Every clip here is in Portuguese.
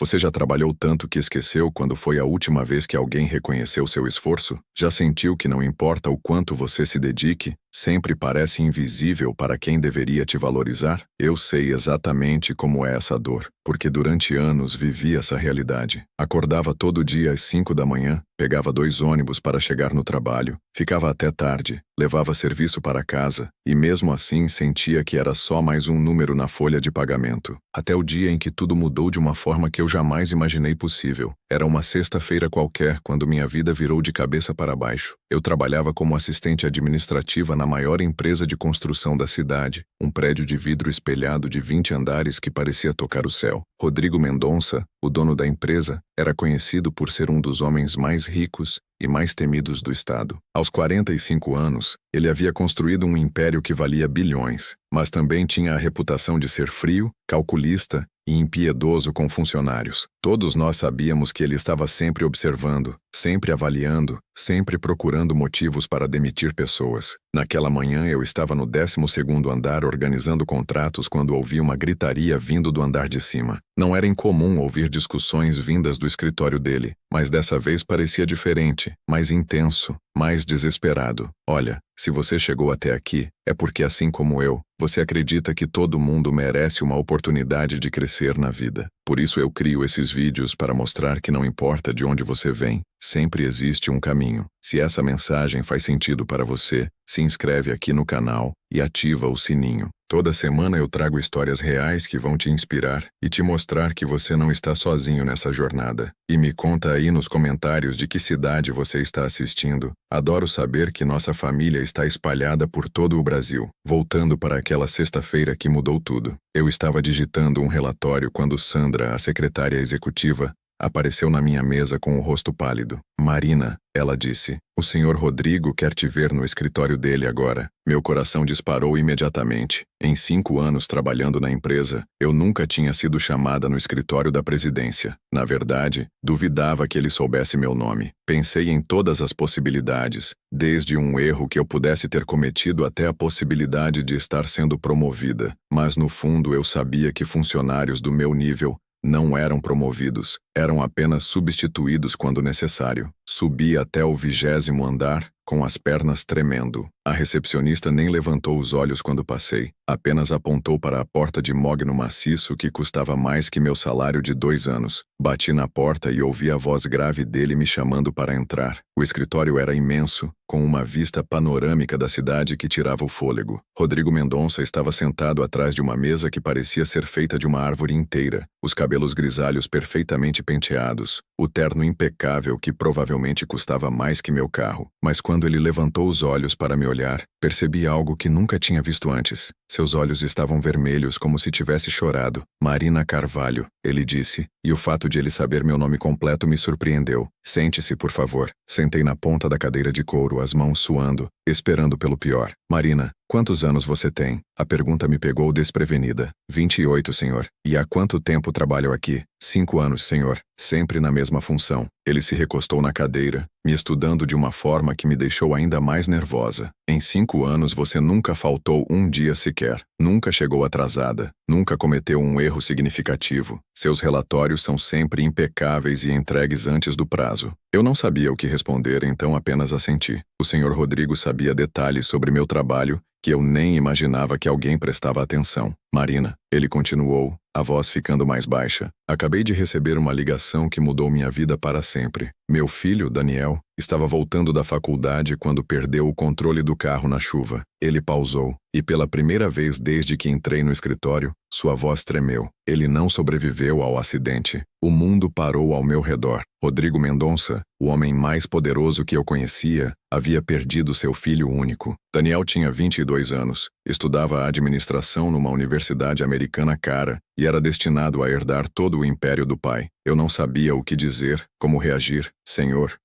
Você já trabalhou tanto que esqueceu quando foi a última vez que alguém reconheceu seu esforço? Já sentiu que não importa o quanto você se dedique, sempre parece invisível para quem deveria te valorizar? Eu sei exatamente como é essa dor, porque durante anos vivi essa realidade. Acordava todo dia às 5 da manhã, pegava 2 ônibus para chegar no trabalho, ficava até tarde, levava serviço para casa, e mesmo assim sentia que era só mais um número na folha de pagamento. Até o dia em que tudo mudou de uma forma que eu jamais imaginei possível. Era uma sexta-feira qualquer quando minha vida virou de cabeça para baixo. Eu trabalhava como assistente administrativa na maior empresa de construção da cidade, um prédio de vidro espelhado de 20 andares que parecia tocar o céu. Rodrigo Mendonça, o dono da empresa, era conhecido por ser um dos homens mais ricos e mais temidos do estado. Aos 45 anos, ele havia construído um império que valia bilhões, mas também tinha a reputação de ser frio, calculista e impiedoso com funcionários. Todos nós sabíamos que ele estava sempre observando, sempre avaliando, sempre procurando motivos para demitir pessoas. Naquela manhã eu estava no 12º andar organizando contratos quando ouvi uma gritaria vindo do andar de cima. Não era incomum ouvir discussões vindas do escritório dele, mas dessa vez parecia diferente, mais intenso, mais desesperado. Olha, se você chegou até aqui, é porque assim como eu, você acredita que todo mundo merece uma oportunidade de crescer na vida. Por isso eu crio esses vídeos para mostrar que não importa de onde você vem, sempre existe um caminho. Se essa mensagem faz sentido para você, se inscreve aqui no canal e ativa o sininho. Toda semana eu trago histórias reais que vão te inspirar e te mostrar que você não está sozinho nessa jornada. E me conta aí nos comentários de que cidade você está assistindo. Adoro saber que nossa família está espalhada por todo o Brasil. Voltando para aquela sexta-feira que mudou tudo. Eu estava digitando um relatório quando Sandra, a secretária executiva, apareceu na minha mesa com o rosto pálido. Marina, ela disse, o senhor Rodrigo quer te ver no escritório dele agora. Meu coração disparou imediatamente. Em 5 anos trabalhando na empresa, eu nunca tinha sido chamada no escritório da presidência. Na verdade, duvidava que ele soubesse meu nome. Pensei em todas as possibilidades, desde um erro que eu pudesse ter cometido até a possibilidade de estar sendo promovida. Mas no fundo eu sabia que funcionários do meu nível não eram promovidos, eram apenas substituídos quando necessário. Subi até o 20º andar, com as pernas tremendo. A recepcionista nem levantou os olhos quando passei, apenas apontou para a porta de mogno maciço que custava mais que meu salário de 2 anos. Bati na porta e ouvi a voz grave dele me chamando para entrar. O escritório era imenso, com uma vista panorâmica da cidade que tirava o fôlego. Rodrigo Mendonça estava sentado atrás de uma mesa que parecia ser feita de uma árvore inteira, os cabelos grisalhos perfeitamente penteados, o terno impecável que provavelmente custava mais que meu carro. Mas quando ele levantou os olhos para me olhar, percebi algo que nunca tinha visto antes. Seus olhos estavam vermelhos como se tivesse chorado. Marina Carvalho, ele disse, e o fato de ele saber meu nome completo me surpreendeu. Sente-se, por favor. Sentei na ponta da cadeira de couro, as mãos suando, esperando pelo pior. Marina, quantos anos você tem? A pergunta me pegou desprevenida. 28, senhor. E há quanto tempo trabalho aqui? 5 anos, senhor. Sempre na mesma função. Ele se recostou na cadeira, me estudando de uma forma que me deixou ainda mais nervosa. Em 5 anos você nunca faltou um dia sequer. Nunca chegou atrasada. Nunca cometeu um erro significativo. Seus relatórios são sempre impecáveis e entregues antes do prazo. Eu não sabia o que responder, então apenas assenti. O senhor Rodrigo sabia detalhes sobre meu trabalho que eu nem imaginava que alguém prestava atenção. Marina, ele continuou, a voz ficando mais baixa. Acabei de receber uma ligação que mudou minha vida para sempre. Meu filho, Daniel, estava voltando da faculdade quando perdeu o controle do carro na chuva. Ele pausou, e pela primeira vez desde que entrei no escritório, sua voz tremeu. Ele não sobreviveu ao acidente. O mundo parou ao meu redor. Rodrigo Mendonça, o homem mais poderoso que eu conhecia, havia perdido seu filho único. Daniel tinha 22 anos, estudava administração numa universidade americana cara e era destinado a herdar todo o império do pai. Eu não sabia o que dizer, como reagir. Senhor,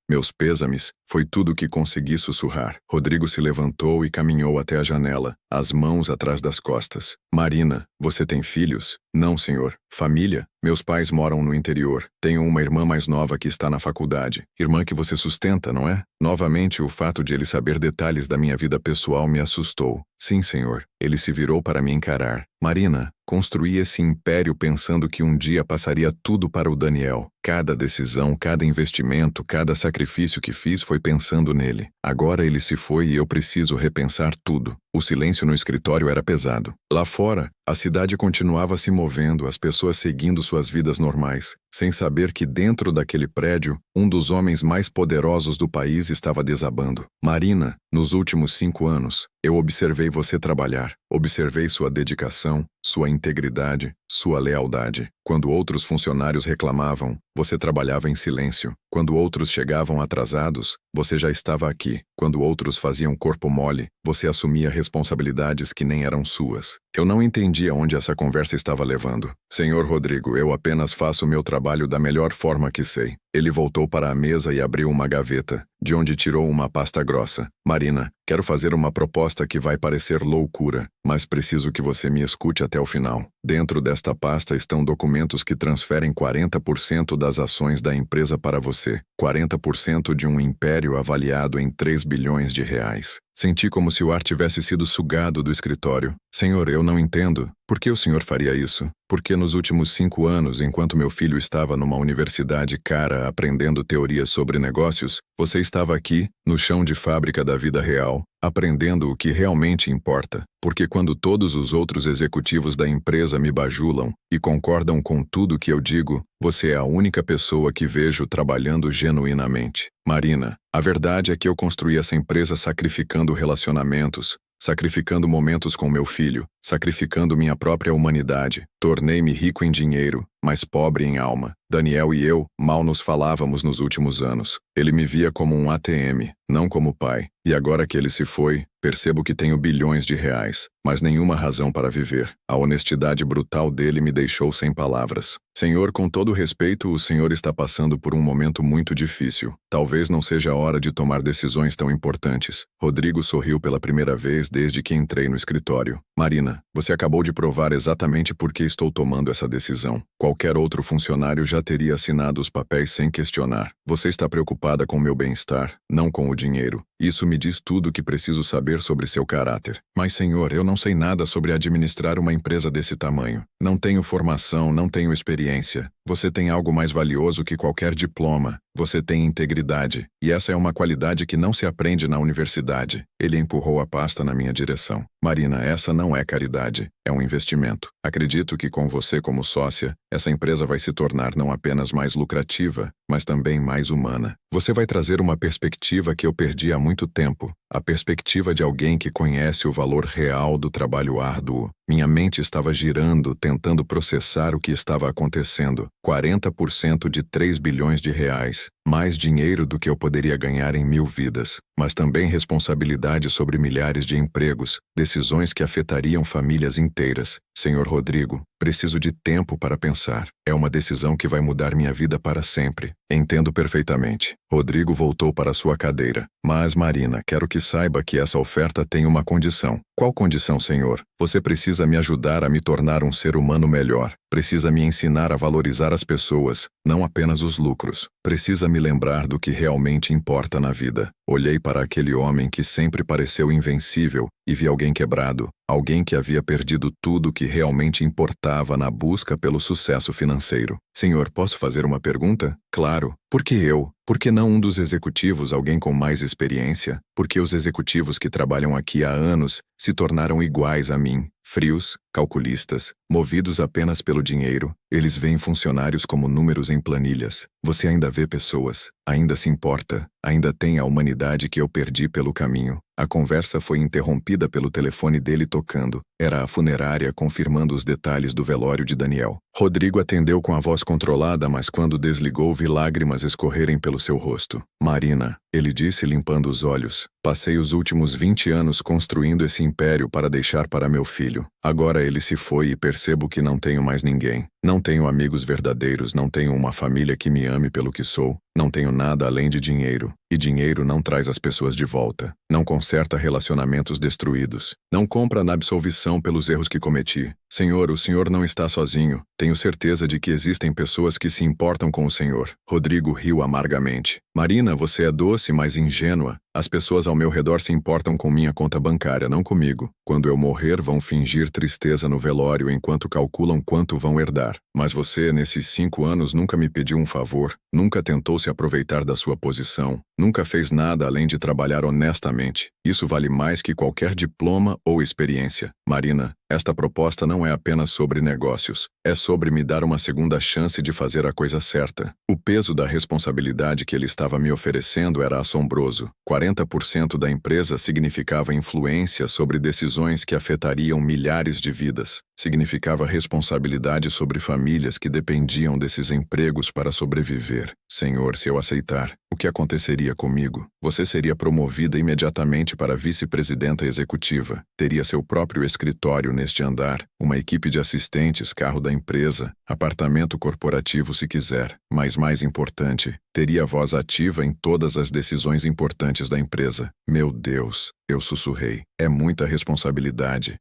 meus pêsames, Foi tudo o que consegui sussurrar. Rodrigo se levantou e caminhou até a janela, as mãos atrás das costas. Marina, você tem filhos? Não, senhor. Família? Meus pais moram no interior. Tenho uma irmã mais nova que está na faculdade. Irmã que você sustenta, não é? Novamente, o fato de ele saber detalhes da minha vida pessoal me assustou. Sim, senhor. Ele se virou para me encarar. Marina, construí esse império pensando que um dia passaria tudo para o Daniel. Cada decisão, cada investimento, cada sacrifício que fiz foi pensando nele. Agora ele se foi e eu preciso repensar tudo. O silêncio no escritório era pesado. Lá fora, a cidade continuava se movendo, as pessoas seguindo suas vidas normais, sem saber que dentro daquele prédio, um dos homens mais poderosos do país estava desabando. Marina, nos últimos 5 anos, eu observei você trabalhar. Observei sua dedicação, sua integridade, sua lealdade. Quando outros funcionários reclamavam, você trabalhava em silêncio. Quando outros chegavam atrasados, você já estava aqui. Quando outros faziam corpo mole, você assumia responsabilidades que nem eram suas. Eu não entendia onde essa conversa estava levando. Senhor Rodrigo, eu apenas faço o meu trabalho da melhor forma que sei. Ele voltou para a mesa e abriu uma gaveta, de onde tirou uma pasta grossa. Marina, quero fazer uma proposta que vai parecer loucura, mas preciso que você me escute até o final. Dentro desta pasta estão documentos que transferem 40% das ações da empresa para você. 40% de um império avaliado em 3 bilhões de reais. Senti como se o ar tivesse sido sugado do escritório. Senhor, eu não entendo. Por que o senhor faria isso? Porque nos últimos 5 anos, enquanto meu filho estava numa universidade cara aprendendo teorias sobre negócios, você estava aqui, no chão de fábrica da vida real, aprendendo o que realmente importa. Porque quando todos os outros executivos da empresa me bajulam e concordam com tudo que eu digo, você é a única pessoa que vejo trabalhando genuinamente. Marina, a verdade é que eu construí essa empresa sacrificando relacionamentos, sacrificando momentos com meu filho, sacrificando minha própria humanidade. Tornei-me rico em dinheiro, mas pobre em alma. Daniel e eu mal nos falávamos nos últimos anos. Ele me via como um ATM, não como pai. E agora que ele se foi, percebo que tenho bilhões de reais, mas nenhuma razão para viver. A honestidade brutal dele me deixou sem palavras. Senhor, com todo respeito, o senhor está passando por um momento muito difícil. Talvez não seja a hora de tomar decisões tão importantes. Rodrigo sorriu pela primeira vez desde que entrei no escritório. Marina, você acabou de provar exatamente por que estou tomando essa decisão. Qualquer outro funcionário já teria assinado os papéis sem questionar. Você está preocupada com meu bem-estar, não com o dinheiro. Isso me diz tudo o que preciso saber sobre seu caráter. Mas, senhor, eu não sei nada sobre administrar uma empresa desse tamanho. Não tenho formação, não tenho experiência. Você tem algo mais valioso que qualquer diploma. Você tem integridade. E essa é uma qualidade que não se aprende na universidade. Ele empurrou a pasta na minha direção. Marina, essa não é caridade. É um investimento. Acredito que com você como sócia, essa empresa vai se tornar não apenas mais lucrativa, mas também mais humana. Você vai trazer uma perspectiva que eu perdi há muito tempo. A perspectiva de alguém que conhece o valor real do trabalho árduo. Minha mente estava girando, tentando processar o que estava acontecendo. 40% de 3 bilhões de reais. Mais dinheiro do que eu poderia ganhar em 1000 vidas. Mas também responsabilidade sobre milhares de empregos, decisões que afetariam famílias inteiras. Senhor Rodrigo, preciso de tempo para pensar. É uma decisão que vai mudar minha vida para sempre. Entendo perfeitamente. Rodrigo voltou para sua cadeira. Mas, Marina, quero que saiba que essa oferta tem uma condição. Qual condição, senhor? Você precisa me ajudar a me tornar um ser humano melhor. Precisa me ensinar a valorizar as pessoas, não apenas os lucros. Precisa me lembrar do que realmente importa na vida. Olhei para aquele homem que sempre pareceu invencível e vi alguém quebrado, alguém que havia perdido tudo o que realmente importava na busca pelo sucesso financeiro. Senhor, posso fazer uma pergunta? Claro. Por que eu? Por que não um dos executivos, alguém com mais experiência? Por que os executivos que trabalham aqui há anos se tornaram iguais a mim? Frios, calculistas, movidos apenas pelo dinheiro. Eles veem funcionários como números em planilhas. Você ainda vê pessoas, ainda se importa, ainda tem a humanidade que eu perdi pelo caminho. A conversa foi interrompida pelo telefone dele tocando. Era a funerária confirmando os detalhes do velório de Daniel. Rodrigo atendeu com a voz controlada, mas quando desligou vi lágrimas escorrerem pelo seu rosto. Marina, ele disse limpando os olhos. Passei os últimos 20 anos construindo esse império para deixar para meu filho. Agora ele se foi e percebo que não tenho mais ninguém. Não tenho amigos verdadeiros, não tenho uma família que me ame pelo que sou, não tenho nada além de dinheiro, e dinheiro não traz as pessoas de volta, não conserta relacionamentos destruídos, não compra na absolvição pelos erros que cometi. Senhor, o Senhor não está sozinho, tenho certeza de que existem pessoas que se importam com o Senhor. Rodrigo riu amargamente. Marina, você é doce, mas ingênua. As pessoas ao meu redor se importam com minha conta bancária, não comigo. Quando eu morrer, vão fingir tristeza no velório enquanto calculam quanto vão herdar. Mas você, nesses 5 anos, nunca me pediu um favor, nunca tentou se aproveitar da sua posição, nunca fez nada além de trabalhar honestamente. Isso vale mais que qualquer diploma ou experiência. Marina, esta proposta não é apenas sobre negócios, é sobre me dar uma segunda chance de fazer a coisa certa. O peso da responsabilidade que ele estava me oferecendo era assombroso. 40% da empresa significava influência sobre decisões que afetariam milhares de vidas. Significava responsabilidade sobre famílias que dependiam desses empregos para sobreviver. Senhor, se eu aceitar, o que aconteceria comigo? Você seria promovida imediatamente para vice-presidenta executiva. Teria seu próprio escritório neste andar, uma equipe de assistentes, carro da empresa, apartamento corporativo se quiser. Mas mais importante, teria voz ativa em todas as decisões importantes da empresa. Meu Deus, eu sussurrei. É muita responsabilidade.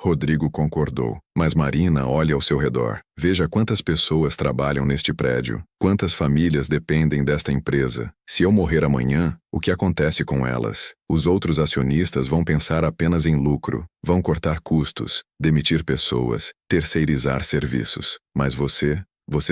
Rodrigo concordou. Mas Marina, olhe ao seu redor. Veja quantas pessoas trabalham neste prédio. Quantas famílias dependem desta empresa. Se eu morrer amanhã, o que acontece com elas? Os outros acionistas vão pensar apenas em lucro. Vão cortar custos, demitir pessoas, terceirizar serviços. Mas você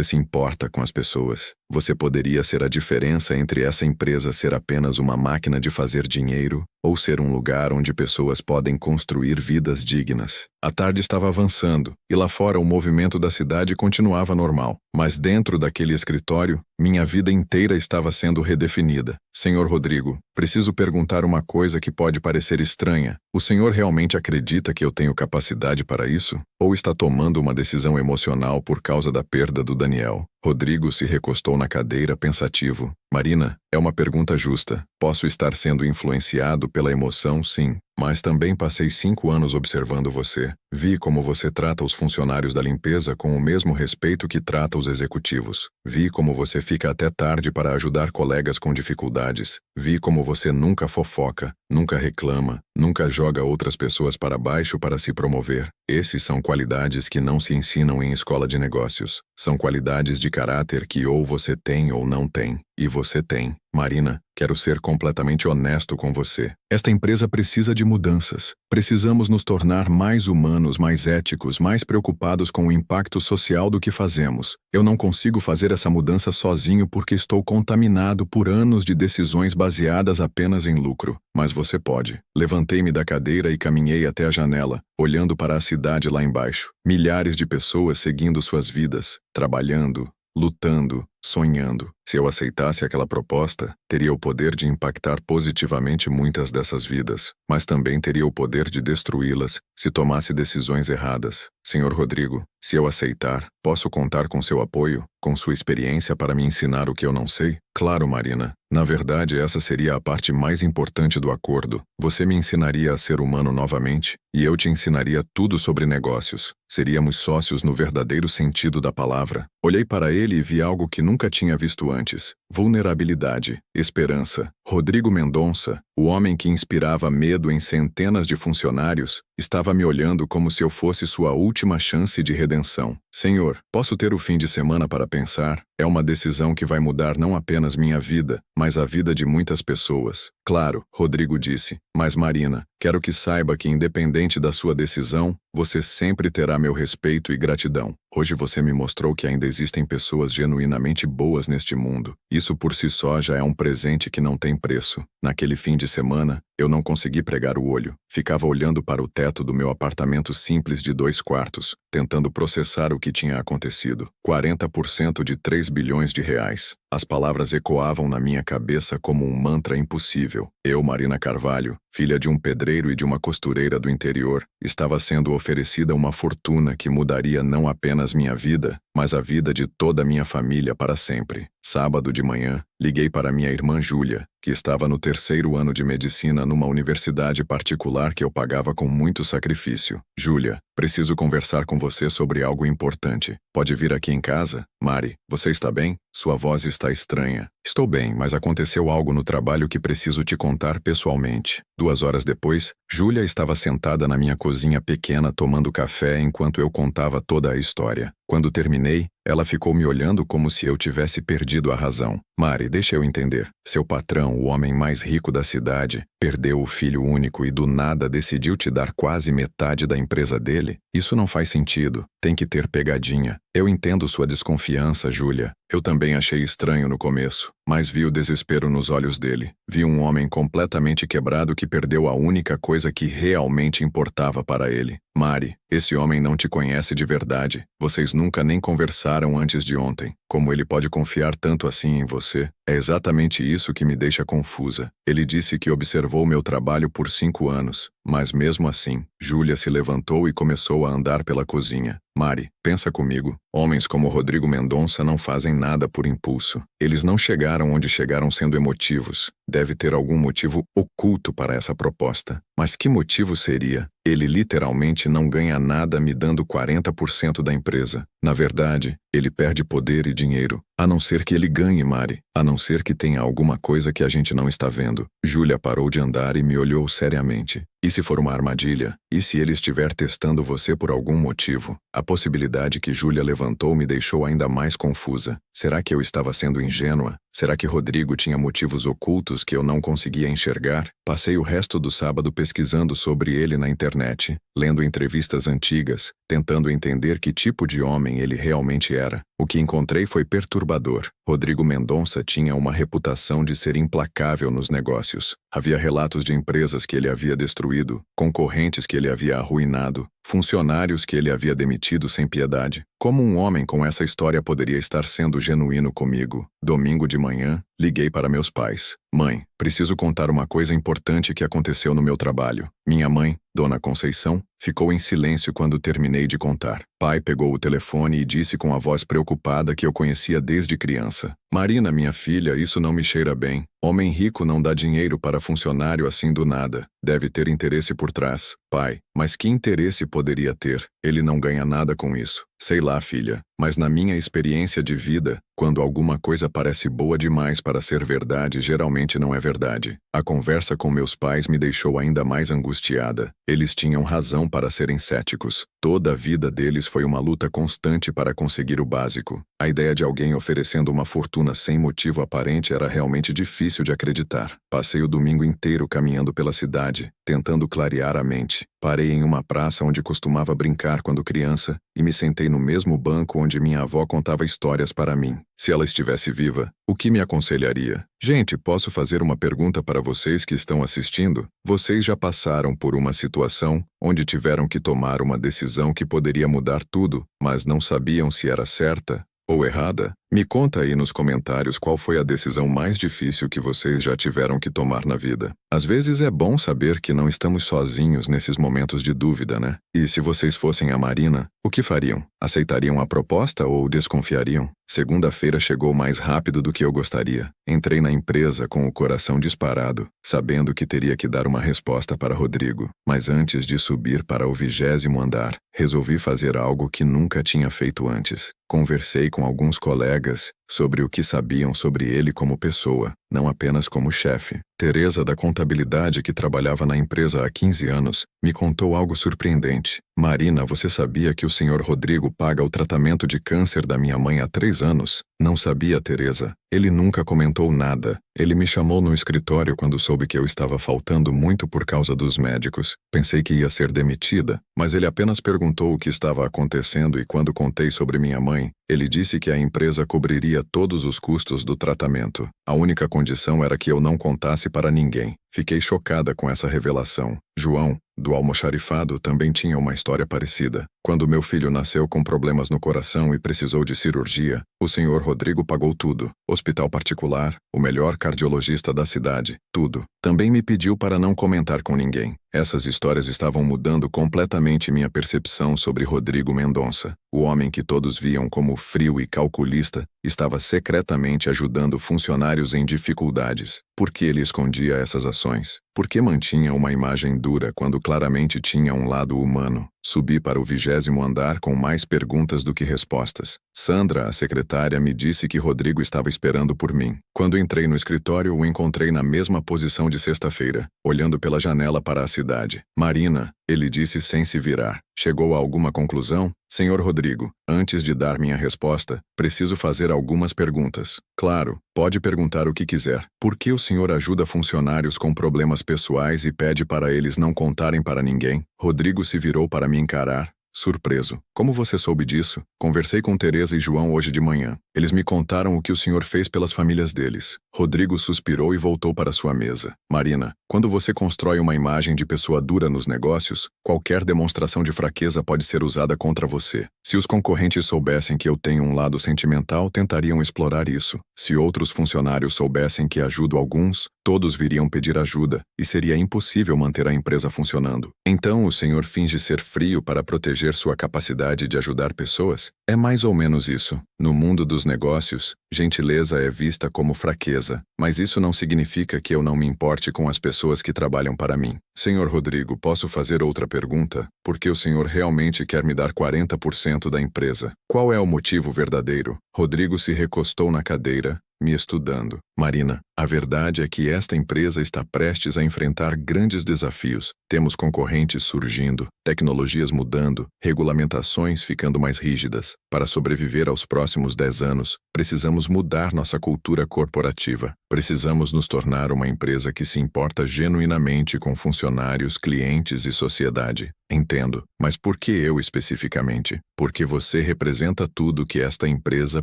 se importa com as pessoas. Você poderia ser a diferença entre essa empresa ser apenas uma máquina de fazer dinheiro ou ser um lugar onde pessoas podem construir vidas dignas. A tarde estava avançando e lá fora o movimento da cidade continuava normal. Mas dentro daquele escritório, minha vida inteira estava sendo redefinida. Senhor Rodrigo, preciso perguntar uma coisa que pode parecer estranha. O senhor realmente acredita que eu tenho capacidade para isso? Ou está tomando uma decisão emocional por causa da perda do Daniel? Rodrigo se recostou na cadeira pensativo. Marina, é uma pergunta justa. Posso estar sendo influenciado pela emoção, sim. Mas também passei 5 anos observando você. Vi como você trata os funcionários da limpeza com o mesmo respeito que trata os executivos. Vi como você fica até tarde para ajudar colegas com dificuldades. Vi como você nunca fofoca, nunca reclama, nunca joga outras pessoas para baixo para se promover. Esses são qualidades que não se ensinam em escola de negócios. São qualidades de caráter que ou você tem ou não tem. E você tem. Marina, quero ser completamente honesto com você. Esta empresa precisa de mudanças. Precisamos nos tornar mais humanos, mais éticos, mais preocupados com o impacto social do que fazemos. Eu não consigo fazer essa mudança sozinho porque estou contaminado por anos de decisões baseadas apenas em lucro. Mas você pode. Levantei-me da cadeira e caminhei até a janela, olhando para a cidade lá embaixo. Milhares de pessoas seguindo suas vidas, trabalhando, lutando, sonhando. Se eu aceitasse aquela proposta, teria o poder de impactar positivamente muitas dessas vidas, mas também teria o poder de destruí-las se tomasse decisões erradas. Senhor Rodrigo, se eu aceitar, posso contar com seu apoio, com sua experiência para me ensinar o que eu não sei? Claro, Marina. Na verdade, essa seria a parte mais importante do acordo. Você me ensinaria a ser humano novamente, e eu te ensinaria tudo sobre negócios. Seríamos sócios no verdadeiro sentido da palavra. Olhei para ele e vi algo que nunca tinha visto antes. Vulnerabilidade, esperança. Rodrigo Mendonça, o homem que inspirava medo em centenas de funcionários, estava me olhando como se eu fosse sua última chance de redenção. Senhor, posso ter o fim de semana para pensar? É uma decisão que vai mudar não apenas minha vida, mas a vida de muitas pessoas. Claro, Rodrigo disse. Mas Marina, quero que saiba que independente da sua decisão, você sempre terá meu respeito e gratidão. Hoje você me mostrou que ainda existem pessoas genuinamente boas neste mundo. Isso por si só já é um presente que não tem preço. Naquele fim de semana, eu não consegui pregar o olho. Ficava olhando para o teto do meu apartamento simples de 2 quartos, tentando processar o que tinha acontecido. 40% de 3 bilhões de reais. As palavras ecoavam na minha cabeça como um mantra impossível. Eu, Marina Carvalho, filha de um pedreiro e de uma costureira do interior, estava sendo oferecida uma fortuna que mudaria não apenas minha vida, mas a vida de toda a minha família para sempre. Sábado de manhã, liguei para minha irmã Júlia, que estava no 3º ano de medicina numa universidade particular que eu pagava com muito sacrifício. Júlia, preciso conversar com você sobre algo importante. Pode vir aqui em casa? Mari, você está bem? Sua voz está estranha. Estou bem, mas aconteceu algo no trabalho que preciso te contar pessoalmente. 2 horas depois, Júlia estava sentada na minha cozinha pequena tomando café enquanto eu contava toda a história. Quando terminei, ela ficou me olhando como se eu tivesse perdido a razão. Mari, deixa eu entender. Seu patrão, o homem mais rico da cidade, perdeu o filho único e do nada decidiu te dar quase metade da empresa dele? Isso não faz sentido. Tem que ter pegadinha. Eu entendo sua desconfiança, Júlia. Eu também achei estranho no começo, mas vi o desespero nos olhos dele. Vi um homem completamente quebrado que perdeu a única coisa que realmente importava para ele. Mari, esse homem não te conhece de verdade. Vocês nunca nem conversaram antes de ontem. Como ele pode confiar tanto assim em você? É exatamente isso que me deixa confusa. Ele disse que observou meu trabalho por 5 anos, mas mesmo assim, Júlia se levantou e começou a andar pela cozinha. Mari, pensa comigo. Homens como Rodrigo Mendonça não fazem nada por impulso. Eles não chegaram onde chegaram sendo emotivos. Deve ter algum motivo oculto para essa proposta. Mas que motivo seria? Ele literalmente não ganha nada me dando 40% da empresa. Na verdade, ele perde poder e dinheiro. A não ser que ele ganhe, Mari. A não ser que tenha alguma coisa que a gente não está vendo. Júlia parou de andar e me olhou seriamente. E se for uma armadilha? E se ele estiver testando você por algum motivo? A possibilidade que Júlia levantou me deixou ainda mais confusa. Será que eu estava sendo ingênua? Será que Rodrigo tinha motivos ocultos que eu não conseguia enxergar? Passei o resto do sábado pesquisando sobre ele na internet, lendo entrevistas antigas, tentando entender que tipo de homem ele realmente era. O que encontrei foi perturbador. Rodrigo Mendonça tinha uma reputação de ser implacável nos negócios. Havia relatos de empresas que ele havia destruído, concorrentes que ele havia arruinado, funcionários que ele havia demitido sem piedade. Como um homem com essa história poderia estar sendo genuíno comigo? Domingo de manhã, liguei para meus pais. Mãe, preciso contar uma coisa importante que aconteceu no meu trabalho. Minha mãe, Dona Conceição, ficou em silêncio quando terminei de contar. Pai pegou o telefone e disse com a voz preocupada que eu conhecia desde criança. Marina, minha filha, isso não me cheira bem. Homem rico não dá dinheiro para funcionário assim do nada. Deve ter interesse por trás. Pai, mas que interesse poderia ter? Ele não ganha nada com isso. Sei lá, filha, mas na minha experiência de vida, quando alguma coisa parece boa demais para ser verdade, geralmente não é verdade. A conversa com meus pais me deixou ainda mais angustiada. Eles tinham razão para serem céticos. Toda a vida deles foi uma luta constante para conseguir o básico. A ideia de alguém oferecendo uma fortuna sem motivo aparente era realmente difícil de acreditar. Passei o domingo inteiro caminhando pela cidade, tentando clarear a mente. Parei em uma praça onde costumava brincar quando criança e me sentei no mesmo banco onde minha avó contava histórias para mim. Se ela estivesse viva, o que me aconselharia? Gente, posso fazer uma pergunta para vocês que estão assistindo? Vocês já passaram por uma situação onde tiveram que tomar uma decisão que poderia mudar tudo, mas não sabiam se era certa ou errada? Me conta aí nos comentários qual foi a decisão mais difícil que vocês já tiveram que tomar na vida. Às vezes é bom saber que não estamos sozinhos nesses momentos de dúvida, né? E se vocês fossem a Marina, o que fariam? Aceitariam a proposta ou desconfiariam? Segunda-feira chegou mais rápido do que eu gostaria. Entrei na empresa com o coração disparado, sabendo que teria que dar uma resposta para Rodrigo. Mas antes de subir para o 20º andar, resolvi fazer algo que nunca tinha feito antes. Conversei com alguns colegas sobre o que sabiam sobre ele como pessoa, não apenas como chefe. Teresa, da contabilidade, que trabalhava na empresa há 15 anos, me contou algo surpreendente. Marina, você sabia que o Sr. Rodrigo paga o tratamento de câncer da minha mãe há 3 anos? Não sabia, Teresa. Ele nunca comentou nada. Ele me chamou no escritório quando soube que eu estava faltando muito por causa dos médicos. Pensei que ia ser demitida, mas ele apenas perguntou o que estava acontecendo e quando contei sobre minha mãe, ele disse que a empresa cobriria todos os custos do tratamento. A única condição era que eu não contasse para ninguém. Fiquei chocada com essa revelação. João, do almoxarifado, também tinha uma história parecida. Quando meu filho nasceu com problemas no coração e precisou de cirurgia, o Sr. Rodrigo pagou tudo. Hospital particular, o melhor cardiologista da cidade, tudo. Também me pediu para não comentar com ninguém. Essas histórias estavam mudando completamente minha percepção sobre Rodrigo Mendonça. O homem que todos viam como frio e calculista estava secretamente ajudando funcionários em dificuldades. Por que ele escondia essas ações? Por que mantinha uma imagem dura quando claramente tinha um lado humano? Subi para o 20º andar com mais perguntas do que respostas. Sandra, a secretária, me disse que Rodrigo estava esperando por mim. Quando entrei no escritório, o encontrei na mesma posição de sexta-feira, olhando pela janela para a cidade. Marina, ele disse sem se virar. Chegou a alguma conclusão? Senhor Rodrigo, antes de dar minha resposta, preciso fazer algumas perguntas. Claro, pode perguntar o que quiser. Por que o senhor ajuda funcionários com problemas pessoais e pede para eles não contarem para ninguém? Rodrigo se virou para me encarar, surpreso. Como você soube disso? Conversei com Teresa e João hoje de manhã. Eles me contaram o que o senhor fez pelas famílias deles. Rodrigo suspirou e voltou para sua mesa. Marina, quando você constrói uma imagem de pessoa dura nos negócios, qualquer demonstração de fraqueza pode ser usada contra você. Se os concorrentes soubessem que eu tenho um lado sentimental, tentariam explorar isso. Se outros funcionários soubessem que ajudo alguns, todos viriam pedir ajuda, e seria impossível manter a empresa funcionando. Então o senhor finge ser frio para proteger sua capacidade de ajudar pessoas? É mais ou menos isso. No mundo dos negócios, gentileza é vista como fraqueza, mas isso não significa que eu não me importe com as pessoas que trabalham para mim. Senhor Rodrigo, posso fazer outra pergunta? Por que o senhor realmente quer me dar 40% da empresa? Qual é o motivo verdadeiro? Rodrigo se recostou na cadeira, me estudando. Marina, a verdade é que esta empresa está prestes a enfrentar grandes desafios. Temos concorrentes surgindo, tecnologias mudando, regulamentações ficando mais rígidas. Para sobreviver aos próximos 10 anos, precisamos mudar nossa cultura corporativa. Precisamos nos tornar uma empresa que se importa genuinamente com funcionários, clientes e sociedade. Entendo, mas por que eu especificamente? Porque você representa tudo que esta empresa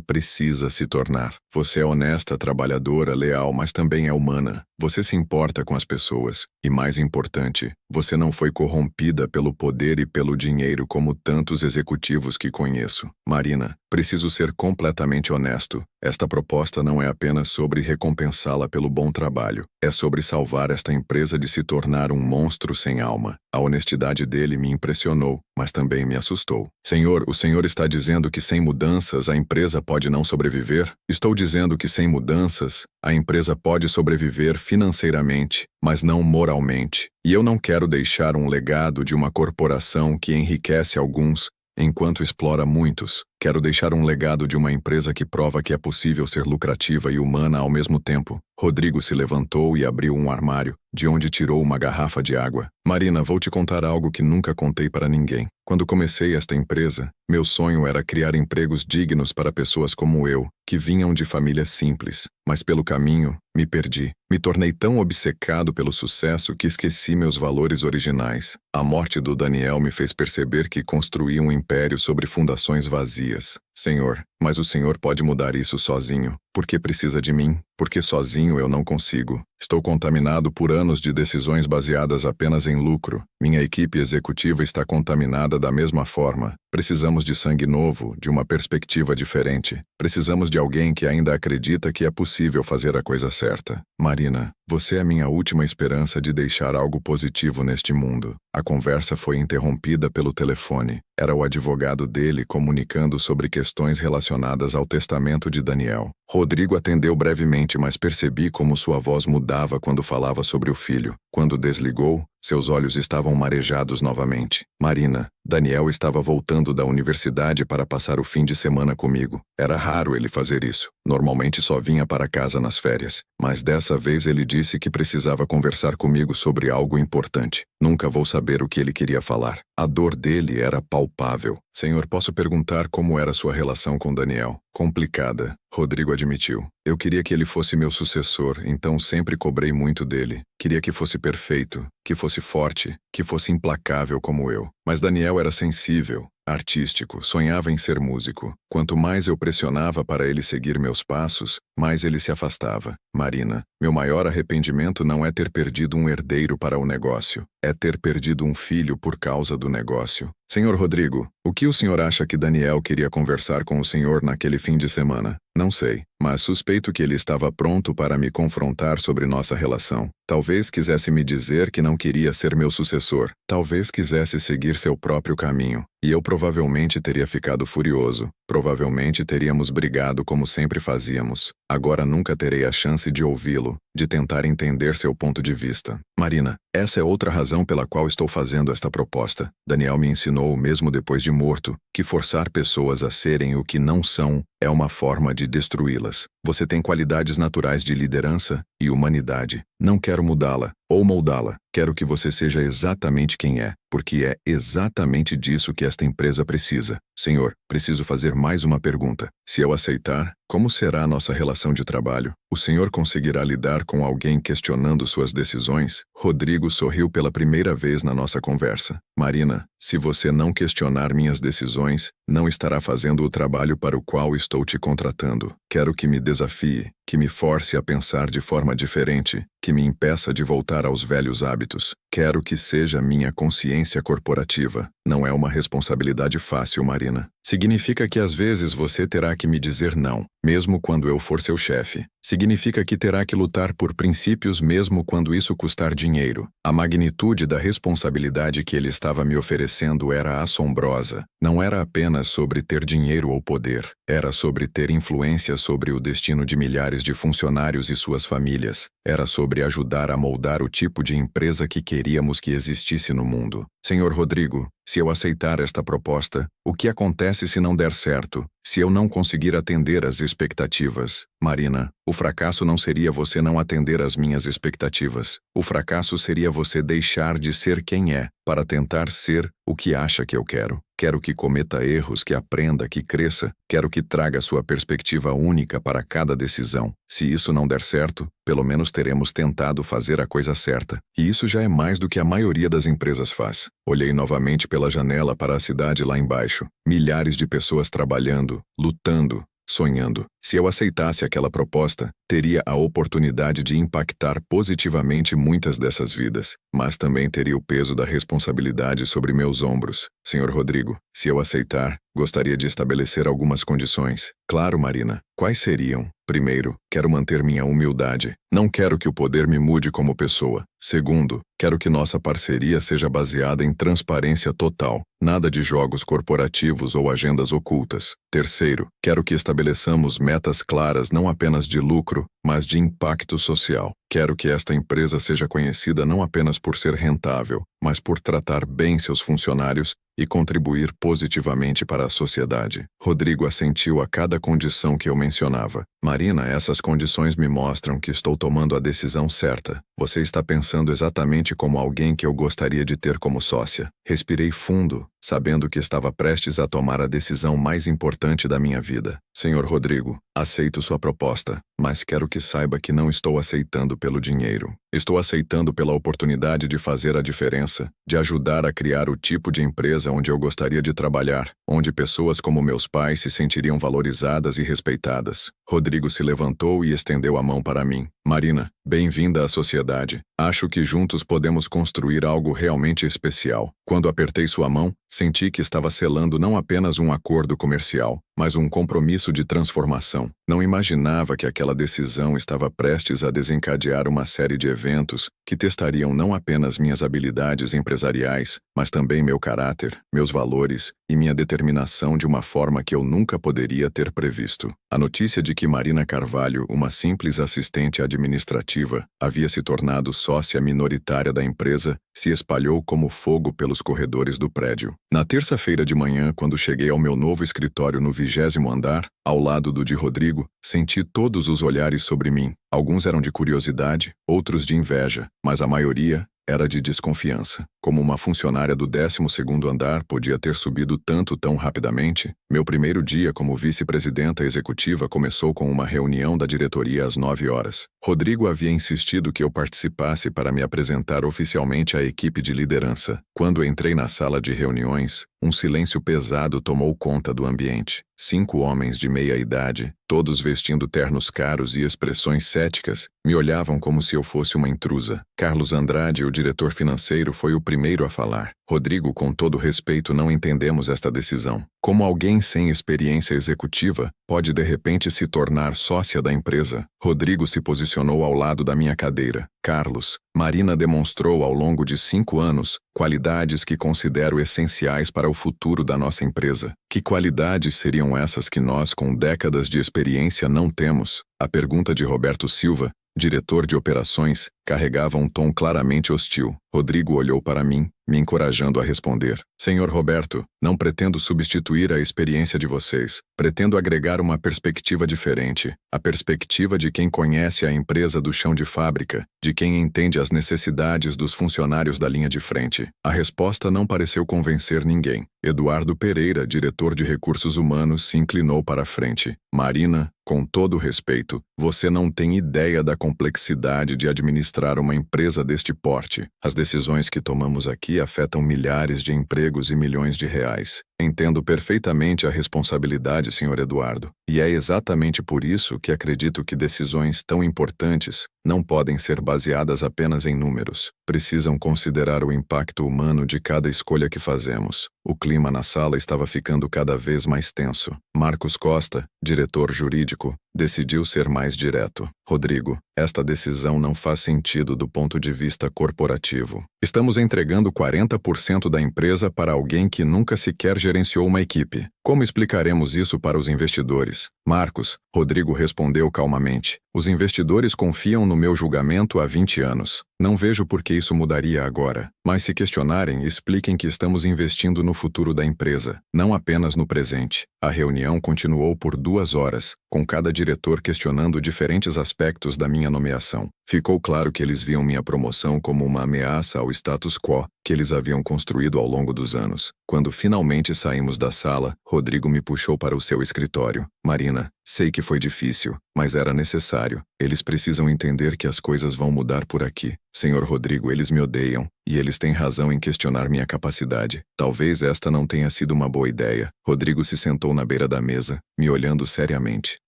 precisa se tornar. Você é honesta, trabalhadora, leal, mas também é humana. Você se importa com as pessoas. E mais importante, você não foi corrompida pelo poder e pelo dinheiro como tantos executivos que conheço. Marina, preciso ser completamente honesto. Esta proposta não é apenas sobre recompensá-la pelo bom trabalho. É sobre salvar esta empresa de se tornar um monstro sem alma. A honestidade dele me impressionou, mas também me assustou. Senhor, o senhor está dizendo que sem mudanças a empresa pode não sobreviver? Estou dizendo que sem mudanças a empresa pode sobreviver financeiramente, mas não moralmente. E eu não quero deixar um legado de uma corporação que enriquece alguns enquanto explora muitos. Quero deixar um legado de uma empresa que prova que é possível ser lucrativa e humana ao mesmo tempo. Rodrigo se levantou e abriu um armário, de onde tirou uma garrafa de água. Marina, vou te contar algo que nunca contei para ninguém. Quando comecei esta empresa, meu sonho era criar empregos dignos para pessoas como eu, que vinham de famílias simples. Mas pelo caminho, me perdi. Me tornei tão obcecado pelo sucesso que esqueci meus valores originais. A morte do Daniel me fez perceber que construí um império sobre fundações vazias. Senhor, mas o senhor pode mudar isso sozinho. Por que precisa de mim? Porque sozinho eu não consigo. Estou contaminado por anos de decisões baseadas apenas em lucro. Minha equipe executiva está contaminada da mesma forma. Precisamos de sangue novo, de uma perspectiva diferente. Precisamos de alguém que ainda acredita que é possível fazer a coisa certa. Marina, você é minha última esperança de deixar algo positivo neste mundo. A conversa foi interrompida pelo telefone. Era o advogado dele comunicando sobre questões relacionadas ao testamento de Daniel. Rodrigo atendeu brevemente, mas percebi como sua voz mudava quando falava sobre o filho. Quando desligou, seus olhos estavam marejados novamente. Marina, Daniel estava voltando da universidade para passar o fim de semana comigo. Era raro ele fazer isso. Normalmente só vinha para casa nas férias. Mas dessa vez ele disse que precisava conversar comigo sobre algo importante. Nunca vou saber o que ele queria falar. A dor dele era palpável. Senhor, posso perguntar como era sua relação com Daniel? Complicada, Rodrigo admitiu. Eu queria que ele fosse meu sucessor, então sempre cobrei muito dele. Queria que fosse perfeito, que fosse forte, que fosse implacável como eu. Mas Daniel era sensível, artístico, sonhava em ser músico. Quanto mais eu pressionava para ele seguir meus passos, mais ele se afastava. Marina, meu maior arrependimento não é ter perdido um herdeiro para o negócio, é ter perdido um filho por causa do negócio. Senhor Rodrigo, o que o senhor acha que Daniel queria conversar com o senhor naquele fim de semana? Não sei, mas suspeito que ele estava pronto para me confrontar sobre nossa relação. Talvez quisesse me dizer que não queria ser meu sucessor. Talvez quisesse seguir seu próprio caminho. E eu provavelmente teria ficado furioso. Provavelmente teríamos brigado como sempre fazíamos. Agora nunca terei a chance de ouvi-lo, de tentar entender seu ponto de vista. Marina, essa é outra razão pela qual estou fazendo esta proposta. Daniel me ensinou, mesmo depois de morto, que forçar pessoas a serem o que não são é uma forma de destruí-las. Você tem qualidades naturais de liderança e humanidade. Não quero mudá-la ou moldá-la. Quero que você seja exatamente quem é, porque é exatamente disso que esta empresa precisa. Senhor, preciso fazer mais uma pergunta. Se eu aceitar, como será a nossa relação de trabalho? O senhor conseguirá lidar com alguém questionando suas decisões? Rodrigo sorriu pela primeira vez na nossa conversa. Marina, se você não questionar minhas decisões, não estará fazendo o trabalho para o qual estou te contratando. Quero que me desafie, que me force a pensar de forma diferente, que me impeça de voltar aos velhos hábitos. Quero que seja minha consciência corporativa. Não é uma responsabilidade fácil, Marina. Significa que às vezes você terá que me dizer não, mesmo quando eu for seu chefe. Significa que terá que lutar por princípios mesmo quando isso custar dinheiro. A magnitude da responsabilidade que ele estava me oferecendo era assombrosa. Não era apenas sobre ter dinheiro ou poder. Era sobre ter influência sobre o destino de milhares de funcionários e suas famílias. Era sobre ajudar a moldar o tipo de empresa que queríamos que existisse no mundo. Senhor Rodrigo, se eu aceitar esta proposta, o que acontece se não der certo? Se eu não conseguir atender às expectativas? Marina, o fracasso não seria você não atender às minhas expectativas. O fracasso seria você deixar de ser quem é para tentar ser o que acha que eu quero. Quero que cometa erros, que aprenda, que cresça. Quero que traga sua perspectiva única para cada decisão. Se isso não der certo, pelo menos teremos tentado fazer a coisa certa. E isso já é mais do que a maioria das empresas faz. Olhei novamente pela janela para a cidade lá embaixo. Milhares de pessoas trabalhando, lutando, sonhando. Se eu aceitasse aquela proposta, teria a oportunidade de impactar positivamente muitas dessas vidas, mas também teria o peso da responsabilidade sobre meus ombros. Senhor Rodrigo, se eu aceitar, gostaria de estabelecer algumas condições. Claro, Marina. Quais seriam? Primeiro, quero manter minha humildade. Não quero que o poder me mude como pessoa. Segundo, quero que nossa parceria seja baseada em transparência total. Nada de jogos corporativos ou agendas ocultas. Terceiro, quero que estabeleçamos metas claras não apenas de lucro, mas de impacto social. Quero que esta empresa seja conhecida não apenas por ser rentável, mas por tratar bem seus funcionários e contribuir positivamente para a sociedade. Rodrigo assentiu a cada condição que eu mencionava. Marina, essas condições me mostram que estou tomando a decisão certa. Você está pensando exatamente como alguém que eu gostaria de ter como sócia. Respirei fundo, sabendo que estava prestes a tomar a decisão mais importante da minha vida. Senhor Rodrigo, aceito sua proposta, mas quero que saiba que não estou aceitando pelo dinheiro. Estou aceitando pela oportunidade de fazer a diferença, de ajudar a criar o tipo de empresa onde eu gostaria de trabalhar, onde pessoas como meus pais se sentiriam valorizadas e respeitadas. Rodrigo se levantou e estendeu a mão para mim. Marina, bem-vinda à sociedade. Acho que juntos podemos construir algo realmente especial. Quando apertei sua mão, senti que estava selando não apenas um acordo comercial, mas um compromisso de transformação. Não imaginava que aquela decisão estava prestes a desencadear uma série de eventos que testariam não apenas minhas habilidades empresariais, mas também meu caráter, meus valores e minha determinação de uma forma que eu nunca poderia ter previsto. A notícia de que Marina Carvalho, uma simples assistente administrativa, havia se tornado sócia minoritária da empresa, se espalhou como fogo pelos corredores do prédio. Na terça-feira de manhã, quando cheguei ao meu novo escritório no 20º andar, ao lado do de Rodrigo, senti todos os olhares sobre mim. Alguns eram de curiosidade, outros de inveja, mas a maioria era de desconfiança. Como uma funcionária do 12º andar podia ter subido tanto tão rapidamente? Meu primeiro dia como vice-presidenta executiva começou com uma reunião da diretoria às 9 horas. Rodrigo havia insistido que eu participasse para me apresentar oficialmente à equipe de liderança. Quando entrei na sala de reuniões, um silêncio pesado tomou conta do ambiente. 5 homens de meia idade, todos vestindo ternos caros e expressões céticas, me olhavam como se eu fosse uma intrusa. Carlos Andrade, o diretor financeiro, foi o primeiro a falar. Rodrigo, com todo respeito, não entendemos esta decisão. Como alguém sem experiência executiva pode de repente se tornar sócia da empresa? Rodrigo se posicionou ao lado da minha cadeira. Carlos, Marina demonstrou ao longo de 5 anos qualidades que considero essenciais para o futuro da nossa empresa. Que qualidades seriam essas que nós, com décadas de experiência, não temos? A pergunta de Roberto Silva, diretor de operações, carregava um tom claramente hostil. Rodrigo olhou para mim, me encorajando a responder. Senhor Roberto, não pretendo substituir a experiência de vocês. Pretendo agregar uma perspectiva diferente. A perspectiva de quem conhece a empresa do chão de fábrica, de quem entende as necessidades dos funcionários da linha de frente. A resposta não pareceu convencer ninguém. Eduardo Pereira, diretor de recursos humanos, se inclinou para a frente. Marina, com todo respeito, você não tem ideia da complexidade de administrar uma empresa deste porte. As decisões que tomamos aqui afetam milhares de empregos e milhões de reais. Entendo perfeitamente a responsabilidade, Sr. Eduardo, e é exatamente por isso que acredito que decisões tão importantes não podem ser baseadas apenas em números. Precisam considerar o impacto humano de cada escolha que fazemos. O clima na sala estava ficando cada vez mais tenso. Marcos Costa, diretor jurídico, decidiu ser mais direto. Rodrigo, esta decisão não faz sentido do ponto de vista corporativo. Estamos entregando 40% da empresa para alguém que nunca sequer gerenciou uma equipe. Como explicaremos isso para os investidores? Marcos, Rodrigo respondeu calmamente. Os investidores confiam no meu julgamento há 20 anos. Não vejo por que isso mudaria agora. Mas se questionarem, expliquem que estamos investindo no futuro da empresa, não apenas no presente. A reunião continuou por 2 horas, com cada diretor questionando diferentes aspectos da minha nomeação. Ficou claro que eles viam minha promoção como uma ameaça ao status quo que eles haviam construído ao longo dos anos. Quando finalmente saímos da sala, Rodrigo me puxou para o seu escritório. Marina, sei que foi difícil, mas era necessário. Eles precisam entender que as coisas vão mudar por aqui. Senhor Rodrigo, eles me odeiam, e eles têm razão em questionar minha capacidade. Talvez esta não tenha sido uma boa ideia. Rodrigo se sentou na beira da mesa, me olhando seriamente.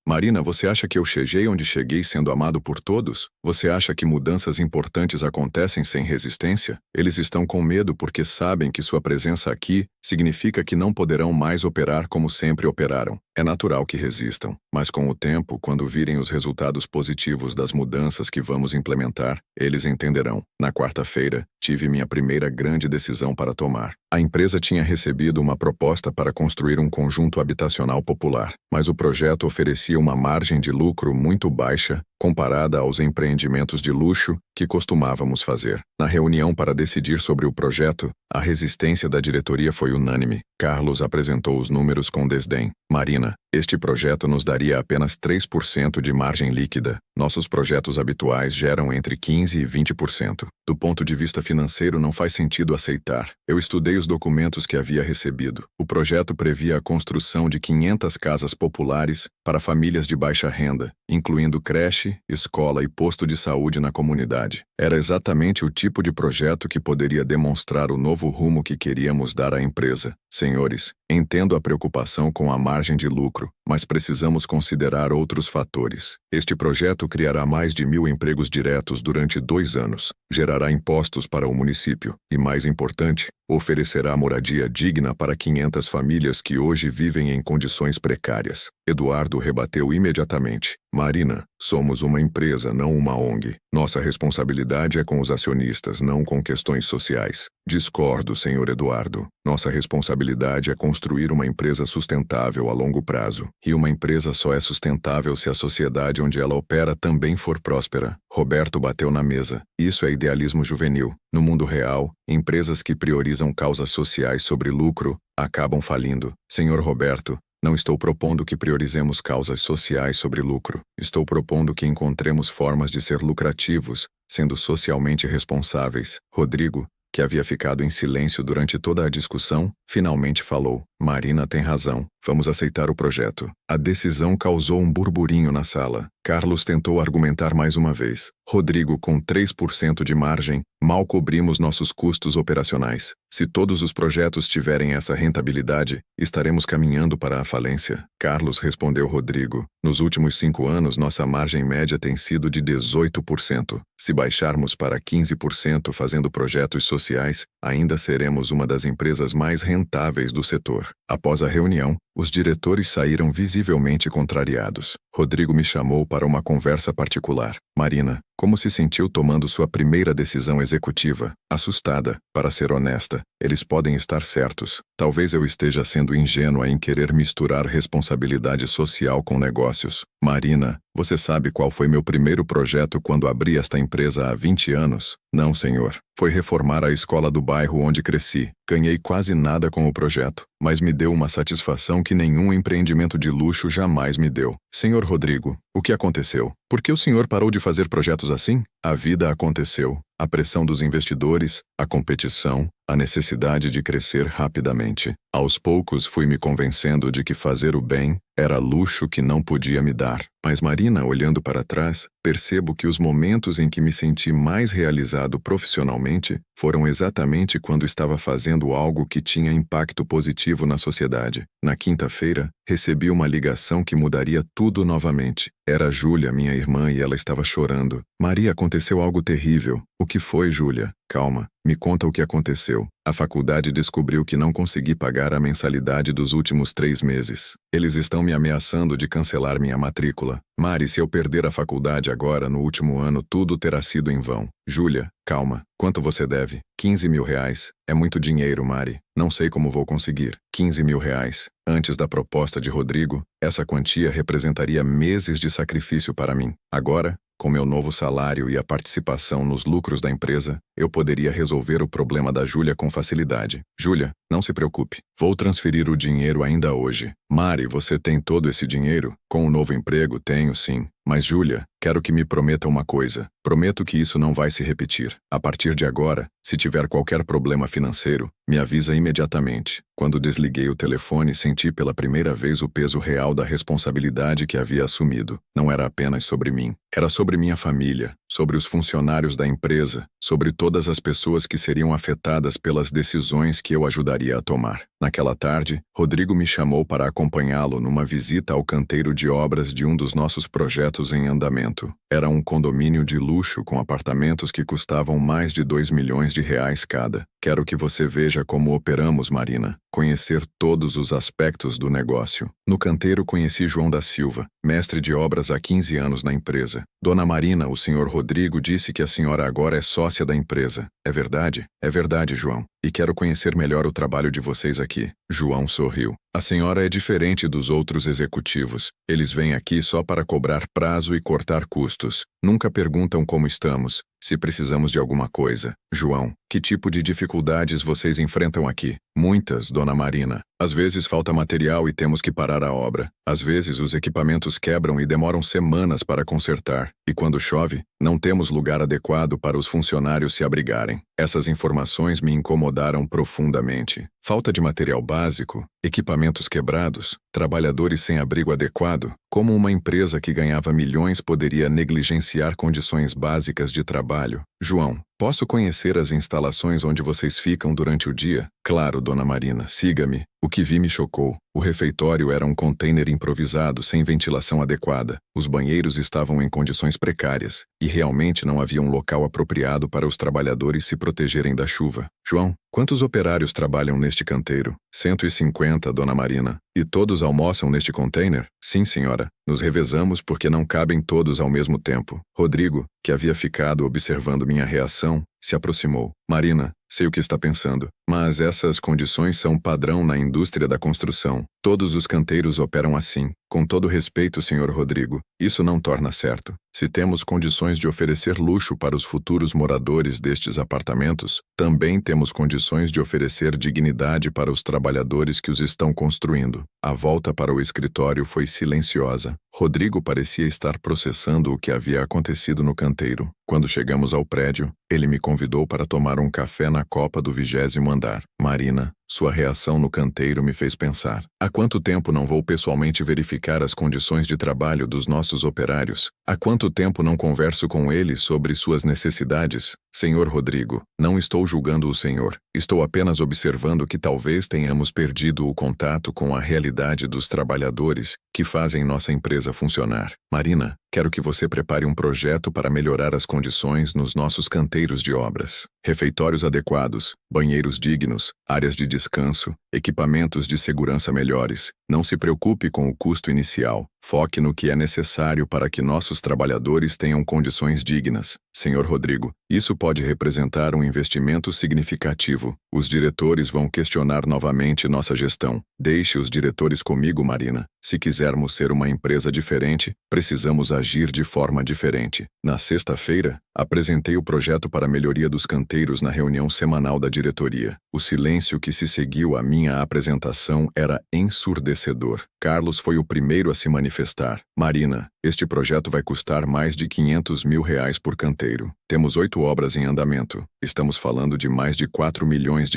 Marina, você acha que eu cheguei onde cheguei sendo amado por todos? Você acha que mudanças importantes acontecem sem resistência? Eles estão com medo porque sabem que sua presença aqui significa que não poderão mais operar como sempre operaram. É natural que resistam, mas com o tempo, quando virem os resultados positivos das mudanças que vamos implementar, eles entenderão. Na quarta-feira, tive minha primeira grande decisão para tomar. A empresa tinha recebido uma proposta para construir um conjunto habitacional popular, mas o projeto oferecia uma margem de lucro muito baixa comparada aos empreendimentos de luxo que costumávamos fazer. Na reunião para decidir sobre o projeto, a resistência da diretoria foi unânime. Carlos apresentou os números com desdém. Marina, este projeto nos daria apenas 3% de margem líquida. Nossos projetos habituais geram entre 15% e 20%. Do ponto de vista financeiro, não faz sentido aceitar. Eu estudei os documentos que havia recebido. O projeto previa a construção de 500 casas populares para famílias de baixa renda, incluindo creche, escola e posto de saúde na comunidade. Era exatamente o tipo de projeto que poderia demonstrar o novo rumo que queríamos dar à empresa. Senhores, entendo a preocupação com a margem de lucro, mas precisamos considerar outros fatores. Este projeto criará mais de 1.000 empregos diretos durante 2 anos, gerará impostos para o município e, mais importante, oferecerá moradia digna para 500 famílias que hoje vivem em condições precárias. Eduardo rebateu imediatamente. Marina, somos uma empresa, não uma ONG. Nossa responsabilidade é com os acionistas, não com questões sociais. Discordo, senhor Eduardo. Nossa responsabilidade é construir uma empresa sustentável a longo prazo. E uma empresa só é sustentável se a sociedade onde ela opera também for próspera. Roberto bateu na mesa. Isso é idealismo juvenil. No mundo real, empresas que priorizam causas sociais sobre lucro acabam falindo. Senhor Roberto, não estou propondo que priorizemos causas sociais sobre lucro. Estou propondo que encontremos formas de ser lucrativos, sendo socialmente responsáveis. Rodrigo, que havia ficado em silêncio durante toda a discussão, finalmente falou. Marina tem razão. Vamos aceitar o projeto. A decisão causou um burburinho na sala. Carlos tentou argumentar mais uma vez. Rodrigo, com 3% de margem, mal cobrimos nossos custos operacionais. Se todos os projetos tiverem essa rentabilidade, estaremos caminhando para a falência. Carlos, respondeu Rodrigo. Nos últimos 5 anos, nossa margem média tem sido de 18%. Se baixarmos para 15% fazendo projetos sociais, ainda seremos uma das empresas mais rentáveis do setor. Após a reunião, os diretores saíram visivelmente contrariados. Rodrigo me chamou para uma conversa particular. Marina, como se sentiu tomando sua primeira decisão executiva? Assustada, para ser honesta. Eles podem estar certos. Talvez eu esteja sendo ingênua em querer misturar responsabilidade social com negócios. Marina, você sabe qual foi meu primeiro projeto quando abri esta empresa há 20 anos? Não, senhor. Foi reformar a escola do bairro onde cresci. Ganhei quase nada com o projeto, mas me deu uma satisfação que nenhum empreendimento de luxo jamais me deu. Senhor Rodrigo, o que aconteceu? Por que o senhor parou de fazer projetos assim? A vida aconteceu. A pressão dos investidores, a competição, a necessidade de crescer rapidamente. Aos poucos fui me convencendo de que fazer o bem era luxo que não podia me dar. Mas Marina, olhando para trás, percebo que os momentos em que me senti mais realizado profissionalmente foram exatamente quando estava fazendo algo que tinha impacto positivo na sociedade. Na quinta-feira, recebi uma ligação que mudaria tudo novamente. Era Júlia, minha irmã, e ela estava chorando. Maria, aconteceu algo terrível. O que foi, Júlia? Calma, me conta o que aconteceu. A faculdade descobriu que não consegui pagar a mensalidade dos últimos 3 meses. Eles estão me ameaçando de cancelar minha matrícula. Mari, se eu perder a faculdade agora, no último ano, tudo terá sido em vão. Júlia, calma. Quanto você deve? 15 mil reais. É muito dinheiro, Mari. Não sei como vou conseguir. 15 mil reais. Antes da proposta de Rodrigo, essa quantia representaria meses de sacrifício para mim. Agora, com meu novo salário e a participação nos lucros da empresa, eu poderia resolver o problema da Júlia com facilidade. Júlia, não se preocupe. Vou transferir o dinheiro ainda hoje. Mari, você tem todo esse dinheiro? Com o novo emprego, tenho sim. Mas Júlia, quero que me prometa uma coisa. Prometo que isso não vai se repetir. A partir de agora, se tiver qualquer problema financeiro, me avisa imediatamente. Quando desliguei o telefone, senti pela primeira vez o peso real da responsabilidade que havia assumido. Não era apenas sobre mim. Era sobre minha família, sobre os funcionários da empresa, sobre todas as pessoas que seriam afetadas pelas decisões que eu ajudaria a tomar. Naquela tarde, Rodrigo me chamou para acompanhá-lo numa visita ao canteiro de obras de um dos nossos projetos em andamento. Era um condomínio de luxo com apartamentos que custavam mais de 2 milhões de reais cada. Quero que você veja como operamos, Marina. Conhecer todos os aspectos do negócio. No canteiro conheci João da Silva, mestre de obras há 15 anos na empresa. Dona Marina, o senhor Rodrigo disse que a senhora agora é sócia da empresa. É verdade? É verdade, João. E quero conhecer melhor o trabalho de vocês aqui. João sorriu. A senhora é diferente dos outros executivos. Eles vêm aqui só para cobrar prazo e cortar custos. Nunca perguntam como estamos, se precisamos de alguma coisa. João, que tipo de dificuldades vocês enfrentam aqui? Muitas, Dona Marina. Às vezes falta material e temos que parar a obra. Às vezes os equipamentos quebram e demoram semanas para consertar. E quando chove, não temos lugar adequado para os funcionários se abrigarem. Essas informações me incomodaram profundamente. Falta de material básico, equipamentos quebrados, trabalhadores sem abrigo adequado. Como uma empresa que ganhava milhões poderia negligenciar condições básicas de trabalho? João, posso conhecer as instalações onde vocês ficam durante o dia? Claro, Dona Marina, siga-me. O que vi me chocou. O refeitório era um container improvisado, sem ventilação adequada. Os banheiros estavam em condições precárias, e realmente não havia um local apropriado para os trabalhadores se protegerem da chuva. João, quantos operários trabalham neste canteiro? 150, Dona Marina. E todos almoçam neste container? Sim, senhora. Nos revezamos porque não cabem todos ao mesmo tempo. Rodrigo, que havia ficado observando minha reação, se aproximou. Marina, sei o que está pensando, mas essas condições são padrão na indústria da construção. Todos os canteiros operam assim. Com todo respeito, Sr. Rodrigo, isso não torna certo. Se temos condições de oferecer luxo para os futuros moradores destes apartamentos, também temos condições de oferecer dignidade para os trabalhadores que os estão construindo. A volta para o escritório foi silenciosa. Rodrigo parecia estar processando o que havia acontecido no canteiro. Quando chegamos ao prédio, ele me convidou para tomar um café na copa do 20º andar. Marina, Sua reação no canteiro me fez pensar. Há quanto tempo não vou pessoalmente verificar as condições de trabalho dos nossos operários? Há quanto tempo não converso com eles sobre suas necessidades? Senhor Rodrigo, não estou julgando o senhor. Estou apenas observando que talvez tenhamos perdido o contato com a realidade dos trabalhadores que fazem nossa empresa funcionar. Marina, quero que você prepare um projeto para melhorar as condições nos nossos canteiros de obras. Refeitórios adequados, banheiros dignos, áreas de descanso, equipamentos de segurança melhores. Não se preocupe com o custo inicial. Foque no que é necessário para que nossos trabalhadores tenham condições dignas. Senhor Rodrigo, isso pode representar um investimento significativo. Os diretores vão questionar novamente nossa gestão. Deixe os diretores comigo, Marina. Se quisermos ser uma empresa diferente, precisamos agir de forma diferente. Na sexta-feira, apresentei o projeto para a melhoria dos canteiros na reunião semanal da diretoria. O silêncio que se seguiu à minha apresentação era ensurdecedor. Carlos foi o primeiro a se manifestar. Marina, este projeto vai custar mais de R$500 mil por canteiro. Temos 8 obras em andamento. Estamos falando de mais de R$4 milhões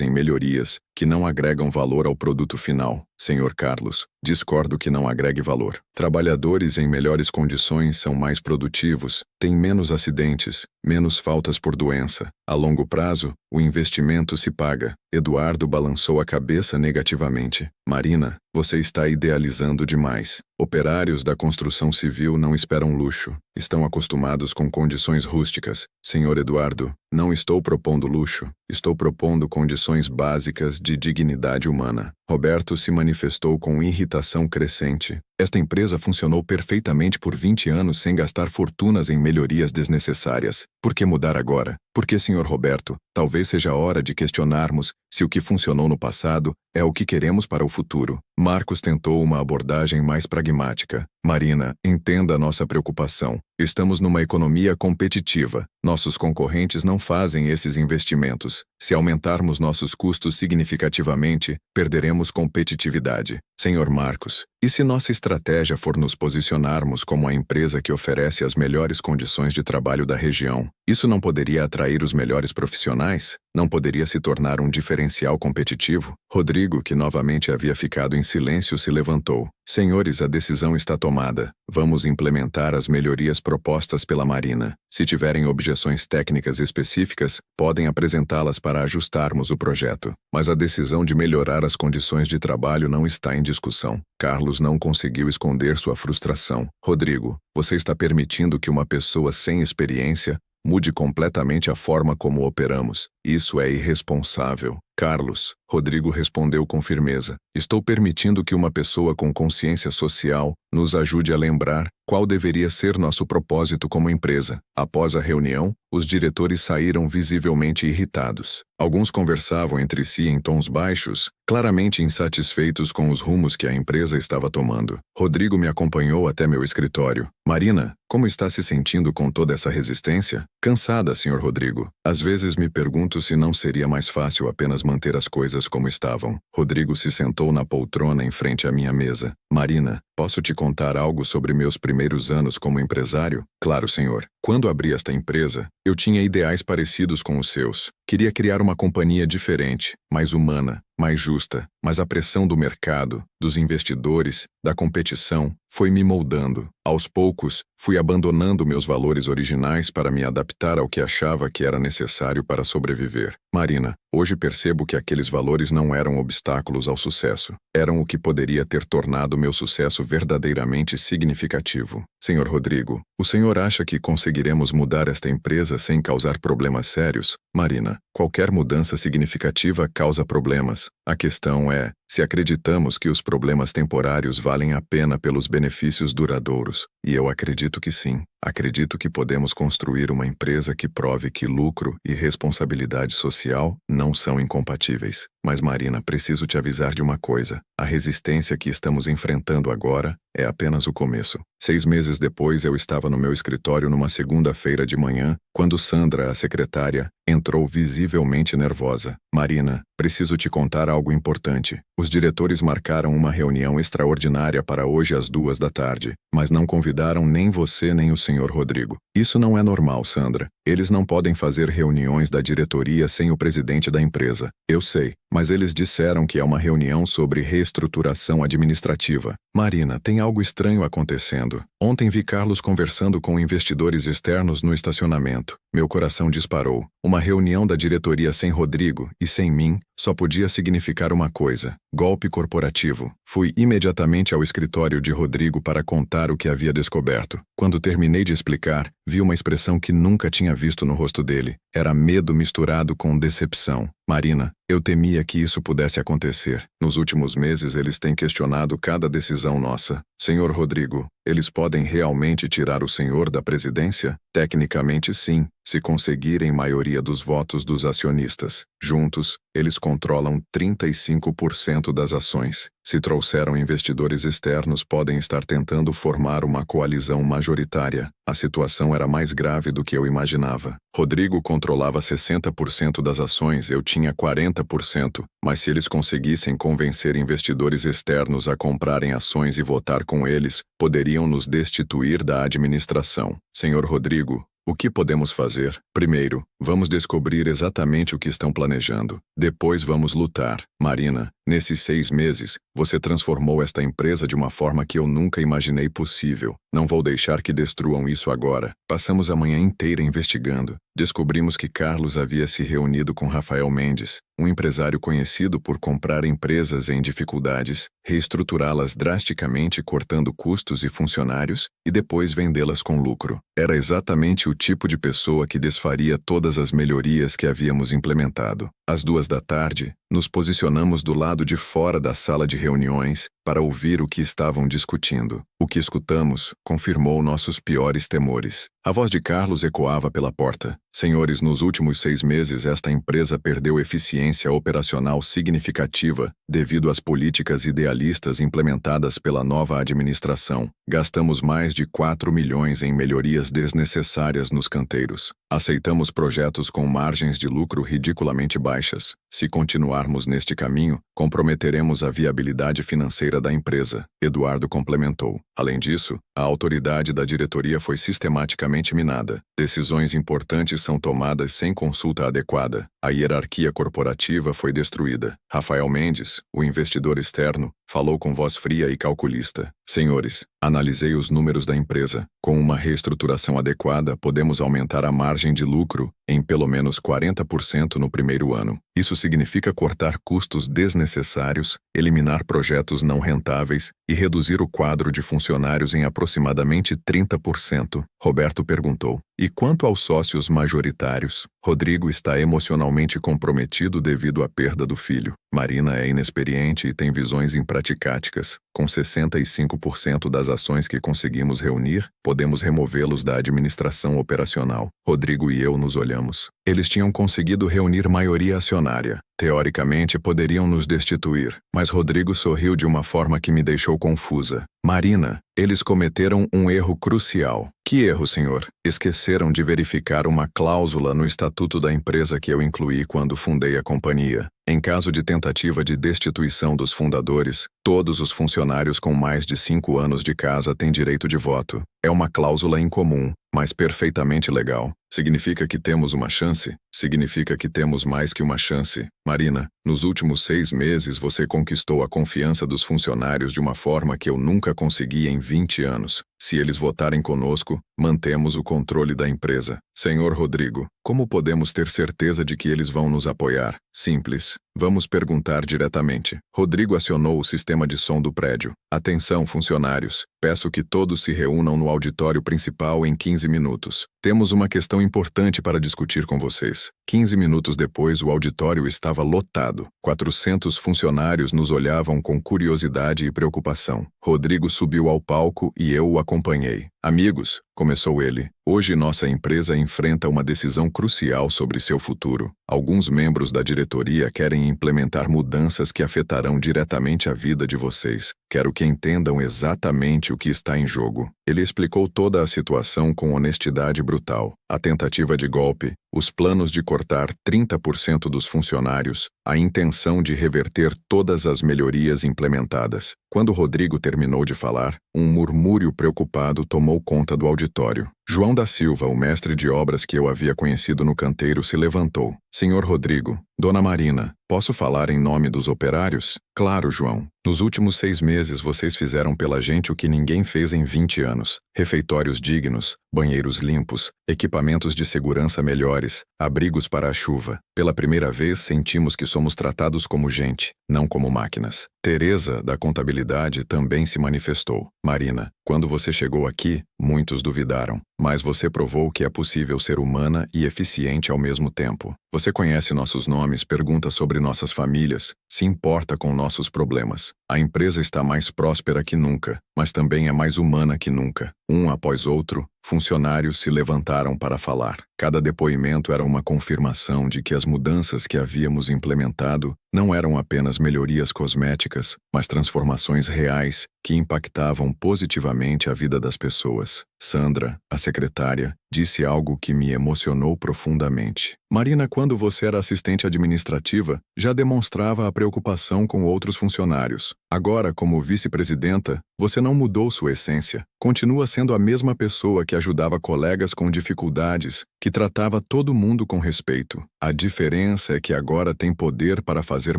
em melhorias, que não agregam valor ao produto final. Senhor Carlos, discordo que não agregue valor. Trabalhadores em melhores condições são mais produtivos, têm menos acidentes, menos faltas por doença. A longo prazo, o investimento se paga. Eduardo balançou a cabeça negativamente. Marina, você está idealizando demais. Operários da construção civil não esperam luxo. Estão acostumados com condições rústicas. Senhor Eduardo, não estou propondo luxo. Estou propondo condições básicas de dignidade humana. Roberto se manifestou com irritação crescente. Esta empresa funcionou perfeitamente por 20 anos sem gastar fortunas em melhorias desnecessárias. Por que mudar agora? Porque, Sr. Roberto, talvez seja a hora de questionarmos se o que funcionou no passado é o que queremos para o futuro. Marcos tentou uma abordagem mais pragmática. Marina, entenda nossa preocupação. Estamos numa economia competitiva. Nossos concorrentes não fazem esses investimentos. Se aumentarmos nossos custos significativamente, perderemos competitividade. Senhor Marcos, e se nossa estratégia for nos posicionarmos como a empresa que oferece as melhores condições de trabalho da região, isso não poderia atrair os melhores profissionais? Não poderia se tornar um diferencial competitivo? Rodrigo, que novamente havia ficado em silêncio, se levantou. Senhores, a decisão está tomada. Vamos implementar as melhorias propostas pela Marina. Se tiverem objeções técnicas específicas, podem apresentá-las para ajustarmos o projeto. Mas a decisão de melhorar as condições de trabalho não está em discussão. Carlos não conseguiu esconder sua frustração. Rodrigo, você está permitindo que uma pessoa sem experiência mude completamente a forma como operamos. Isso é irresponsável. Carlos, Rodrigo respondeu com firmeza. Estou permitindo que uma pessoa com consciência social nos ajude a lembrar qual deveria ser nosso propósito como empresa. Após a reunião, os diretores saíram visivelmente irritados. Alguns conversavam entre si em tons baixos, claramente insatisfeitos com os rumos que a empresa estava tomando. Rodrigo me acompanhou até meu escritório. Marina, como está se sentindo com toda essa resistência? Cansada, Sr. Rodrigo. Às vezes me pergunto se não seria mais fácil apenas manter as coisas como estavam. Rodrigo se sentou na poltrona em frente à minha mesa. Marina, posso te contar algo sobre meus primeiros anos como empresário? Claro, senhor. Quando abri esta empresa, eu tinha ideais parecidos com os seus. Queria criar uma companhia diferente, mais humana, mais justa, mas a pressão do mercado, dos investidores, da competição, foi me moldando. Aos poucos, fui abandonando meus valores originais para me adaptar ao que achava que era necessário para sobreviver. Marina, hoje percebo que aqueles valores não eram obstáculos ao sucesso. Eram o que poderia ter tornado meu sucesso verdadeiramente significativo. Senhor Rodrigo, o senhor acha que conseguiremos mudar esta empresa sem causar problemas sérios? Marina, qualquer mudança significativa causa problemas. A questão é se acreditamos que os problemas temporários valem a pena pelos benefícios duradouros. E eu acredito que sim. Acredito que podemos construir uma empresa que prove que lucro e responsabilidade social não são incompatíveis. Mas, Marina, preciso te avisar de uma coisa. A resistência que estamos enfrentando agora é apenas o começo. 6 meses depois, eu estava no meu escritório numa segunda-feira de manhã, quando Sandra, a secretária, Entrou visivelmente nervosa. Marina, preciso te contar algo importante. Os diretores marcaram uma reunião extraordinária para hoje às 14h, mas não convidaram nem você nem o Sr. Rodrigo. Isso não é normal, Sandra. Eles não podem fazer reuniões da diretoria sem o presidente da empresa. Eu sei, mas eles disseram que é uma reunião sobre reestruturação administrativa. Marina, tem algo estranho acontecendo. Ontem vi Carlos conversando com investidores externos no estacionamento. Meu coração disparou. Uma reunião da diretoria sem Rodrigo e sem mim só podia significar uma coisa: golpe corporativo. Fui imediatamente ao escritório de Rodrigo para contar o que havia descoberto. Quando terminei de explicar, vi uma expressão que nunca tinha visto no rosto dele. Era medo misturado com decepção. Marina, eu temia que isso pudesse acontecer. Nos últimos meses eles têm questionado cada decisão nossa. Senhor Rodrigo, eles podem realmente tirar o senhor da presidência? Tecnicamente sim, se conseguirem maioria dos votos dos acionistas. Juntos, eles controlam 35% das ações. Se trouxeram investidores externos, podem estar tentando formar uma coalizão majoritária. A situação era mais grave do que eu imaginava. Rodrigo controlava 60% das ações, eu tinha 40%, mas se eles conseguissem convencer investidores externos a comprarem ações e votar com eles, poderiam nos destituir da administração. Senhor Rodrigo, o que podemos fazer? Primeiro, vamos descobrir exatamente o que estão planejando. Depois vamos lutar. Marina, nesses 6 meses, você transformou esta empresa de uma forma que eu nunca imaginei possível. Não vou deixar que destruam isso agora. Passamos a manhã inteira investigando. Descobrimos que Carlos havia se reunido com Rafael Mendes, um empresário conhecido por comprar empresas em dificuldades, reestruturá-las drasticamente cortando custos e funcionários, e depois vendê-las com lucro. Era exatamente o tipo de pessoa que desfaria todas as melhorias que havíamos implementado. Às 14h, nos posicionamos do lado de fora da sala de reuniões para ouvir o que estavam discutindo. O que escutamos confirmou nossos piores temores. A voz de Carlos ecoava pela porta. Senhores, nos últimos 6 meses esta empresa perdeu eficiência operacional significativa devido às políticas idealistas implementadas pela nova administração. Gastamos mais de 4 milhões em melhorias desnecessárias nos canteiros. Aceitamos projetos com margens de lucro ridiculamente baixas. Se continuarmos neste caminho, comprometeremos a viabilidade financeira da empresa, Eduardo complementou. Além disso, a autoridade da diretoria foi sistematicamente minada. Decisões importantes são tomadas sem consulta adequada. A hierarquia corporativa foi destruída. Rafael Mendes, o investidor externo, falou com voz fria e calculista. Senhores, analisei os números da empresa. Com uma reestruturação adequada, podemos aumentar a margem de lucro em pelo menos 40% no primeiro ano. Isso significa cortar custos desnecessários, eliminar projetos não rentáveis e reduzir o quadro de funcionários em aproximadamente 30%. Roberto perguntou. E quanto aos sócios majoritários? Rodrigo está emocionalmente comprometido devido à perda do filho. Marina é inexperiente e tem visões impraticáticas. Com 65% das ações que conseguimos reunir, podemos removê-los da administração operacional. Rodrigo e eu nos olhamos. Eles tinham conseguido reunir maioria acionária. Teoricamente, poderiam nos destituir, mas Rodrigo sorriu de uma forma que me deixou confusa. Marina, eles cometeram um erro crucial. Que erro, senhor? Esqueceram de verificar uma cláusula no estatuto da empresa que eu incluí quando fundei a companhia. Em caso de tentativa de destituição dos fundadores, todos os funcionários com mais de 5 anos de casa têm direito de voto. É uma cláusula incomum, mas perfeitamente legal. Significa que temos uma chance? Significa que temos mais que uma chance. Marina, nos últimos 6 meses você conquistou a confiança dos funcionários de uma forma que eu nunca consegui em 20 anos. Se eles votarem conosco, mantemos o controle da empresa. Senhor Rodrigo, como podemos ter certeza de que eles vão nos apoiar? Simples. Vamos perguntar diretamente. Rodrigo acionou o sistema de som do prédio. Atenção, funcionários. Peço que todos se reúnam no auditório principal em 15 minutos. Temos uma questão importante para discutir com vocês. 15 minutos depois, o auditório estava lotado. 400 funcionários nos olhavam com curiosidade e preocupação. Rodrigo subiu ao palco e eu o acompanhei. Amigos, começou ele, hoje nossa empresa enfrenta uma decisão crucial sobre seu futuro. Alguns membros da diretoria querem implementar mudanças que afetarão diretamente a vida de vocês. Quero que entendam exatamente o que está em jogo. Ele explicou toda a situação com honestidade brutal. a tentativa de golpe, os planos de cortar 30% dos funcionários, a intenção de reverter todas as melhorias implementadas. Quando Rodrigo terminou de falar, um murmúrio preocupado tomou conta do auditório. João da Silva, o mestre de obras que eu havia conhecido no canteiro, se levantou. Senhor Rodrigo, Dona Marina, posso falar em nome dos operários? Claro, João. Nos últimos 6 meses vocês fizeram pela gente o que ninguém fez em 20 anos. Refeitórios dignos, banheiros limpos, equipamentos de segurança melhores, abrigos para a chuva. Pela primeira vez sentimos que somos tratados como gente, não como máquinas. Teresa, da contabilidade, também se manifestou. Marina, quando você chegou aqui, muitos duvidaram, mas você provou que é possível ser humana e eficiente ao mesmo tempo. Você conhece nossos nomes, pergunta sobre nossas famílias, se importa com nossos problemas. A empresa está mais próspera que nunca, mas também é mais humana que nunca. Um após outro, funcionários se levantaram para falar. Cada depoimento era uma confirmação de que as mudanças que havíamos implementado não eram apenas melhorias cosméticas, mas transformações reais que impactavam positivamente a vida das pessoas. Sandra, a secretária, disse algo que me emocionou profundamente. Marina, quando você era assistente administrativa, já demonstrava a preocupação com outros funcionários. Agora, como vice-presidenta, você não mudou sua essência. Continua sendo a mesma pessoa que ajudava colegas com dificuldades, que tratava todo mundo com respeito. A diferença é que agora tem poder para fazer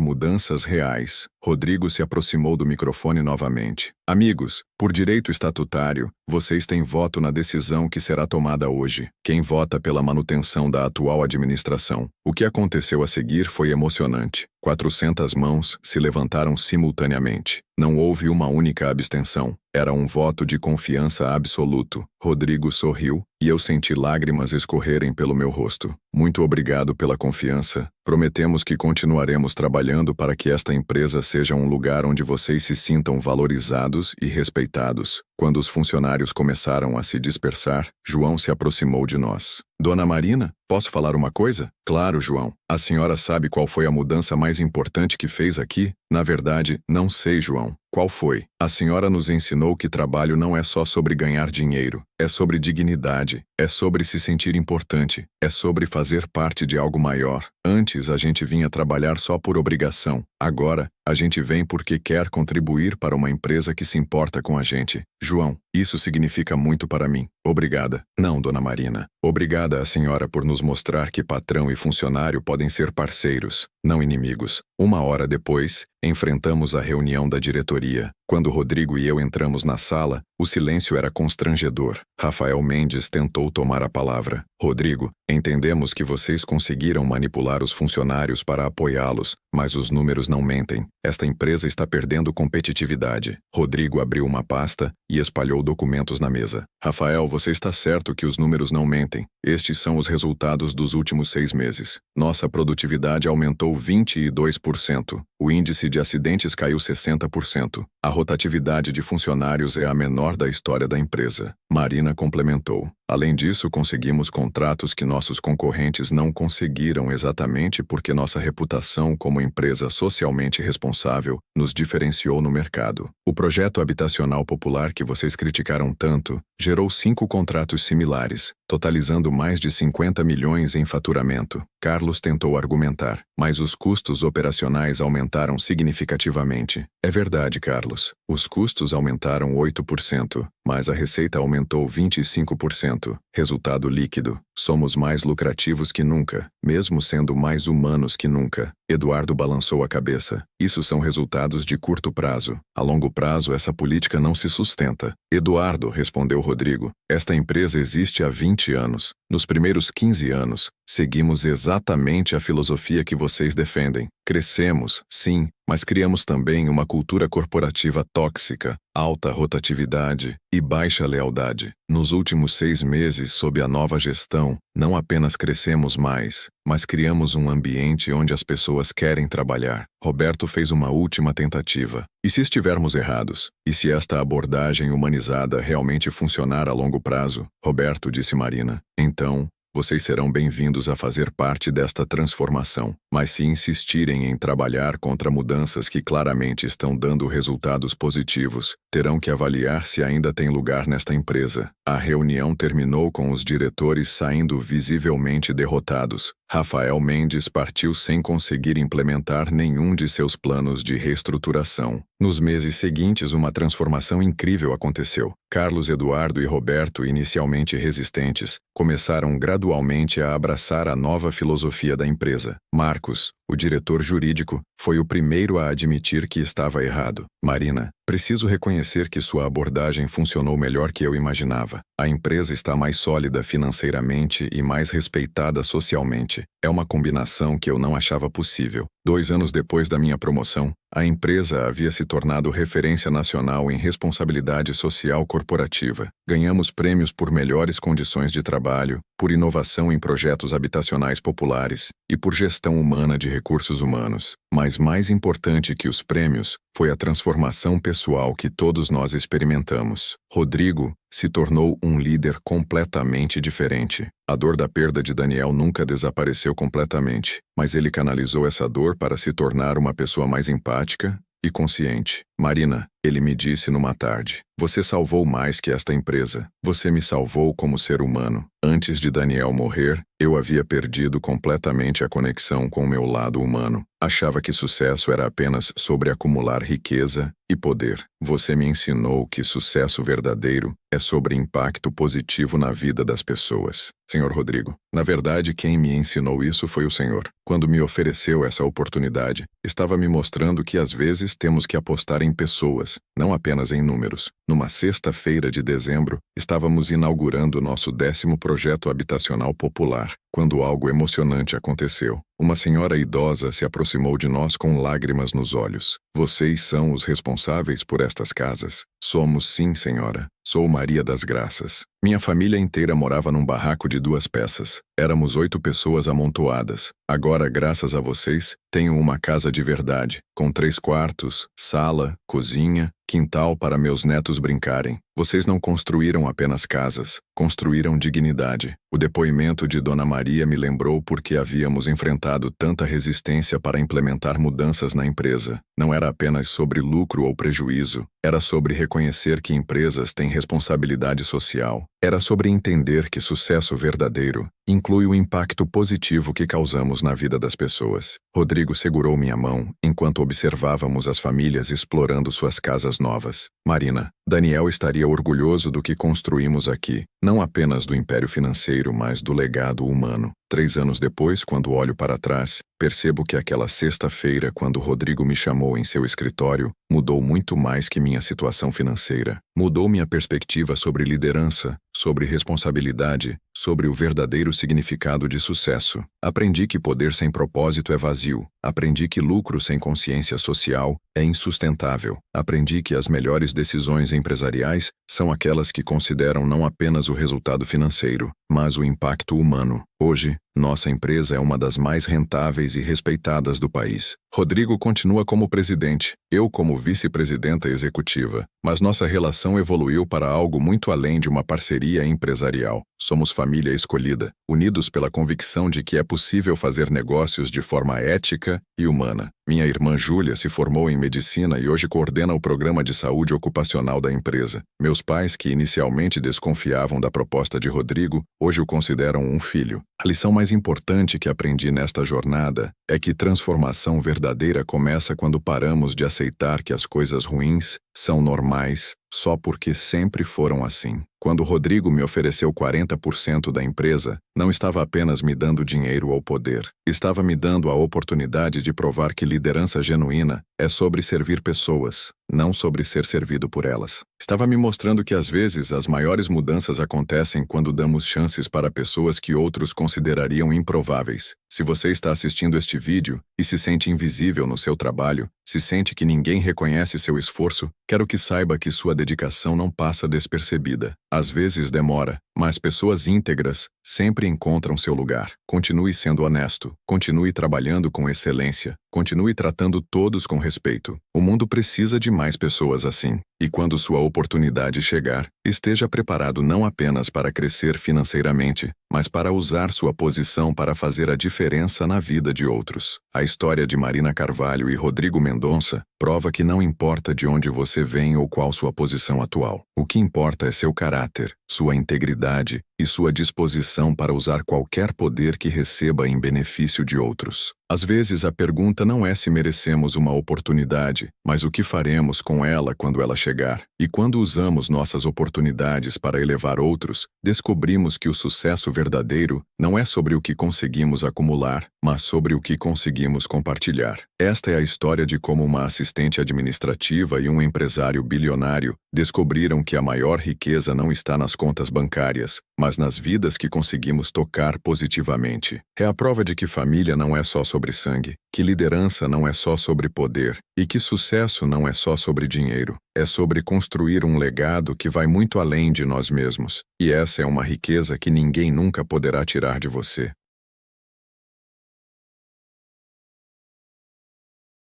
mudanças reais. Rodrigo se aproximou do microfone novamente. Amigos, por direito estatutário, vocês têm voto na decisão que será tomada hoje. Quem vota pela manutenção da atual administração? O que aconteceu a seguir foi emocionante. 400 mãos se levantaram simultaneamente. Não houve uma única abstenção. Era um voto de confiança absoluto. Rodrigo sorriu, e eu senti lágrimas escorrerem pelo meu rosto. Muito obrigado pela confiança. Prometemos que continuaremos trabalhando para que esta empresa seja um lugar onde vocês se sintam valorizados e respeitados. Quando os funcionários começaram a se dispersar, João se aproximou de nós. Dona Marina, posso falar uma coisa? Claro, João. A senhora sabe qual foi a mudança mais importante que fez aqui? Na verdade, não sei, João. Qual foi? A senhora nos ensinou que trabalho não é só sobre ganhar dinheiro, é sobre dignidade, é sobre se sentir importante, é sobre fazer parte de algo maior. Antes a gente vinha trabalhar só por obrigação, agora a gente vem porque quer contribuir para uma empresa que se importa com a gente. João, isso significa muito para mim. Obrigada. Não, Dona Marina. Obrigada à senhora por nos mostrar que patrão e funcionário podem ser parceiros, não inimigos. 1 hora depois, enfrentamos a reunião da diretoria. Quando Rodrigo e eu entramos na sala, o silêncio era constrangedor. Rafael Mendes tentou tomar a palavra. Rodrigo, entendemos que vocês conseguiram manipular os funcionários para apoiá-los, mas os números não mentem. Esta empresa está perdendo competitividade. Rodrigo abriu uma pasta e espalhou documentos na mesa. Rafael, você está certo que os números não mentem. Estes são os resultados dos últimos 6 meses. Nossa produtividade aumentou 22%. O índice de acidentes caiu 60%. A rotatividade de funcionários é a menor da história da empresa. Marina complementou. Além disso, conseguimos contratos que nossos concorrentes não conseguiram exatamente porque nossa reputação como empresa socialmente responsável nos diferenciou no mercado. O projeto habitacional popular que vocês criticaram tanto gerou 5 contratos similares, totalizando mais de 50 milhões em faturamento. Carlos tentou argumentar, mas os custos operacionais aumentaram significativamente. É verdade, Carlos. Os custos aumentaram 8%, mas a receita aumentou 25%. Resultado líquido. Somos mais lucrativos que nunca, mesmo sendo mais humanos que nunca. Eduardo balançou a cabeça. Isso são resultados de curto prazo. A longo prazo, essa política não se sustenta. Eduardo, respondeu Rodrigo, esta empresa existe há 20 anos. Nos primeiros 15 anos, seguimos exatamente a filosofia que vocês defendem. Crescemos, sim, mas criamos também uma cultura corporativa tóxica, alta rotatividade e baixa lealdade. Nos últimos 6 meses, sob a nova gestão, não apenas crescemos mais, mas criamos um ambiente onde as pessoas querem trabalhar. Roberto fez uma última tentativa. E se estivermos errados? E se esta abordagem humanizada realmente funcionar a longo prazo? Roberto, disse Marina. Então, Vocês serão bem-vindos a fazer parte desta transformação, mas se insistirem em trabalhar contra mudanças que claramente estão dando resultados positivos, terão que avaliar se ainda tem lugar nesta empresa. A reunião terminou com os diretores saindo visivelmente derrotados. Rafael Mendes partiu sem conseguir implementar nenhum de seus planos de reestruturação. Nos meses seguintes, uma transformação incrível aconteceu. Carlos Eduardo e Roberto, inicialmente resistentes, começaram gradualmente a abraçar a nova filosofia da empresa. Marcos, o diretor jurídico, foi o primeiro a admitir que estava errado. Marina, preciso reconhecer que sua abordagem funcionou melhor que eu imaginava. A empresa está mais sólida financeiramente e mais respeitada socialmente. É uma combinação que eu não achava possível. 2 anos depois da minha promoção, a empresa havia se tornado referência nacional em responsabilidade social corporativa. Ganhamos prêmios por melhores condições de trabalho, por inovação em projetos habitacionais populares e por gestão humana de recursos humanos. Mas mais importante que os prêmios foi a transformação pessoal que todos nós experimentamos. Rodrigo se tornou um líder completamente diferente. A dor da perda de Daniel nunca desapareceu completamente, mas ele canalizou essa dor para se tornar uma pessoa mais empática e consciente. Marina, ele me disse numa tarde, você salvou mais que esta empresa. Você me salvou como ser humano. Antes de Daniel morrer, eu havia perdido completamente a conexão com o meu lado humano. Achava que sucesso era apenas sobre acumular riqueza e poder. Você me ensinou que sucesso verdadeiro é sobre impacto positivo na vida das pessoas. Senhor Rodrigo, na verdade, quem me ensinou isso foi o Senhor. Quando me ofereceu essa oportunidade, estava me mostrando que às vezes temos que apostar em pessoas, não apenas em números. Numa sexta-feira de dezembro, estávamos inaugurando nosso 10º projeto habitacional popular, quando algo emocionante aconteceu. Uma senhora idosa se aproximou de nós com lágrimas nos olhos. Vocês são os responsáveis por estas casas? Somos sim, senhora. Sou Maria das Graças. Minha família inteira morava num barraco de 2 peças. Éramos 8 pessoas amontoadas. Agora, graças a vocês, tenho uma casa de verdade, com 3 quartos, sala, cozinha, quintal para meus netos brincarem. Vocês não construíram apenas casas, construíram dignidade. O depoimento de Dona Maria me lembrou porque havíamos enfrentado tanta resistência para implementar mudanças na empresa. Não era apenas sobre lucro ou prejuízo, era sobre reconhecer que empresas têm responsabilidade social. Era sobre entender que sucesso verdadeiro inclui o impacto positivo que causamos na vida das pessoas. Rodrigo segurou minha mão enquanto observávamos as famílias explorando suas casas novas. Marina, Daniel estaria orgulhoso do que construímos aqui, não apenas do império financeiro, mas do legado humano. 3 anos depois, quando olho para trás, percebo que aquela sexta-feira, quando Rodrigo me chamou em seu escritório, mudou muito mais que minha situação financeira. Mudou minha perspectiva sobre liderança, sobre responsabilidade, sobre o verdadeiro significado de sucesso. Aprendi que poder sem propósito é vazio. Aprendi que lucro sem consciência social é insustentável. Aprendi que as melhores decisões empresariais são aquelas que consideram não apenas o resultado financeiro, mas o impacto humano. Hoje, nossa empresa é uma das mais rentáveis e respeitadas do país. Rodrigo continua como presidente, eu como vice-presidenta executiva, mas nossa relação evoluiu para algo muito além de uma parceria empresarial. Somos família escolhida, unidos pela convicção de que é possível fazer negócios de forma ética e humana. Minha irmã Júlia se formou em medicina e hoje coordena o programa de saúde ocupacional da empresa. Meus pais, que inicialmente desconfiavam da proposta de Rodrigo, hoje o consideram um filho. A lição mais importante que aprendi nesta jornada é que transformação verdadeira começa quando paramos de aceitar que as coisas ruins são normais só porque sempre foram assim. Quando Rodrigo me ofereceu 40% da empresa, não estava apenas me dando dinheiro ou poder. Estava me dando a oportunidade de provar que liderança genuína é sobre servir pessoas, não sobre ser servido por elas. Estava me mostrando que às vezes as maiores mudanças acontecem quando damos chances para pessoas que outros considerariam improváveis. Se você está assistindo este vídeo e se sente invisível no seu trabalho, se sente que ninguém reconhece seu esforço, quero que saiba que sua dedicação não passa despercebida. Às vezes demora, mas pessoas íntegras sempre encontram seu lugar. Continue sendo honesto, continue trabalhando com excelência, Continue tratando todos com respeito. O mundo precisa de mais pessoas assim. E quando sua oportunidade chegar, esteja preparado não apenas para crescer financeiramente, mas para usar sua posição para fazer a diferença na vida de outros. A história de Marina Carvalho e Rodrigo Mendonça prova que não importa de onde você vem ou qual sua posição atual. O que importa é seu caráter, sua integridade e sua disposição para usar qualquer poder que receba em benefício de outros. Às vezes a pergunta não é se merecemos uma oportunidade, mas o que faremos com ela quando ela chegar. E quando usamos nossas oportunidades para elevar outros, descobrimos que o sucesso verdadeiro não é sobre o que conseguimos acumular, mas sobre o que conseguimos compartilhar. Esta é a história de como uma assistente administrativa e um empresário bilionário descobriram que a maior riqueza não está nas contas bancárias, mas nas vidas que conseguimos tocar positivamente. É a prova de que família não é só sobre sangue, que liderança não é só sobre poder, e que sucesso não é só sobre dinheiro. É sobre construir um legado que vai muito além de nós mesmos. E essa é uma riqueza que ninguém nunca poderá tirar de você.